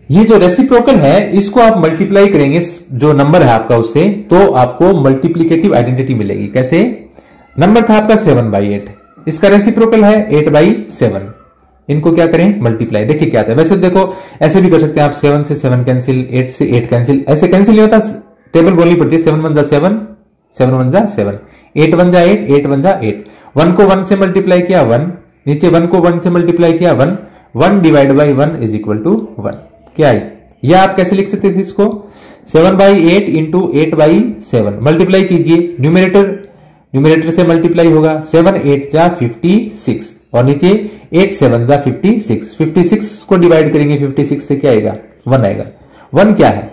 ये जो रेसिप्रोकल है इसको आप मल्टीप्लाई करेंगे जो नंबर है आपका उससे, तो आपको मल्टीप्लिकेटिव आइडेंटिटी मिलेगी। कैसे, नंबर था आपका 7/8, इसका रेसिप्रोकल है 8/7, इनको क्या करें, मल्टीप्लाई। देखिए क्या आता है, वैसे देखो ऐसे भी कर सकते हैं आप, 7 से 7 कैंसिल, 8 से 8 कैंसिल, ऐसे कैंसिल नहीं होता, टेबल बोलनी पड़ती है, 7 × 1 = 7, 7 × 1 = 7, 8 × 1 = 8, 8 × 1 = 8। 1 को 1 से मल्टीप्लाई किया 1, नीचे 1 को 1 से मल्टीप्लाई किया 1, 1 / 1 = 1। क्या है, या आप कैसे लिख सकते थे इसको, 7/8 × 8/7 मल्टीप्लाई कीजिए, न्यूमरेटर से मल्टीप्लाई होगा, 7 8 जा 56, और नीचे 8 7 जा 56, 56 को डिवाइड करेंगे 56 से, क्या आएगा, 1 आएगा। 1 क्या है,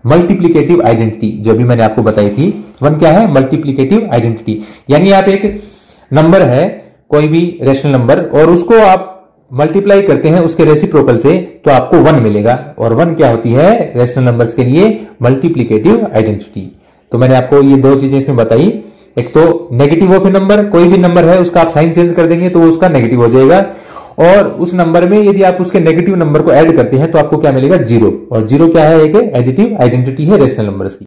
मल्टीप्लिकेटिव आइडेंटिटी, जो भी मैंने आपको बताई थी। 1 क्या है, मल्टीप्लिकेटिव आइडेंटिटी। यानी आप एक नंबर है, कोई भी रेशनल नंबर, और उसको आप मल्टीप्लाई करते हैं उसके रेसिप्रोकल से तो आपको 1 मिलेगा, और 1 क्या होती है, रेशनल नंबर्स के लिए मल्टीप्लिकेटिव आइडेंटिटी। तो मैंने आपको ये दो चीजें इसमें बताई, एक तो नेगेटिव ऑफ ए नंबर, कोई भी नंबर है उसका आप साइन चेंज कर देंगे तो उसका नेगेटिव हो जाएगा, और उस नंबर में यदि आप उसके नेगेटिव नंबर को ऐड करते हैं तो आपको क्या मिलेगा, 0, और 0 क्या है, एक एडिटिव आइडेंटिटी है रेशनल नंबर्स की।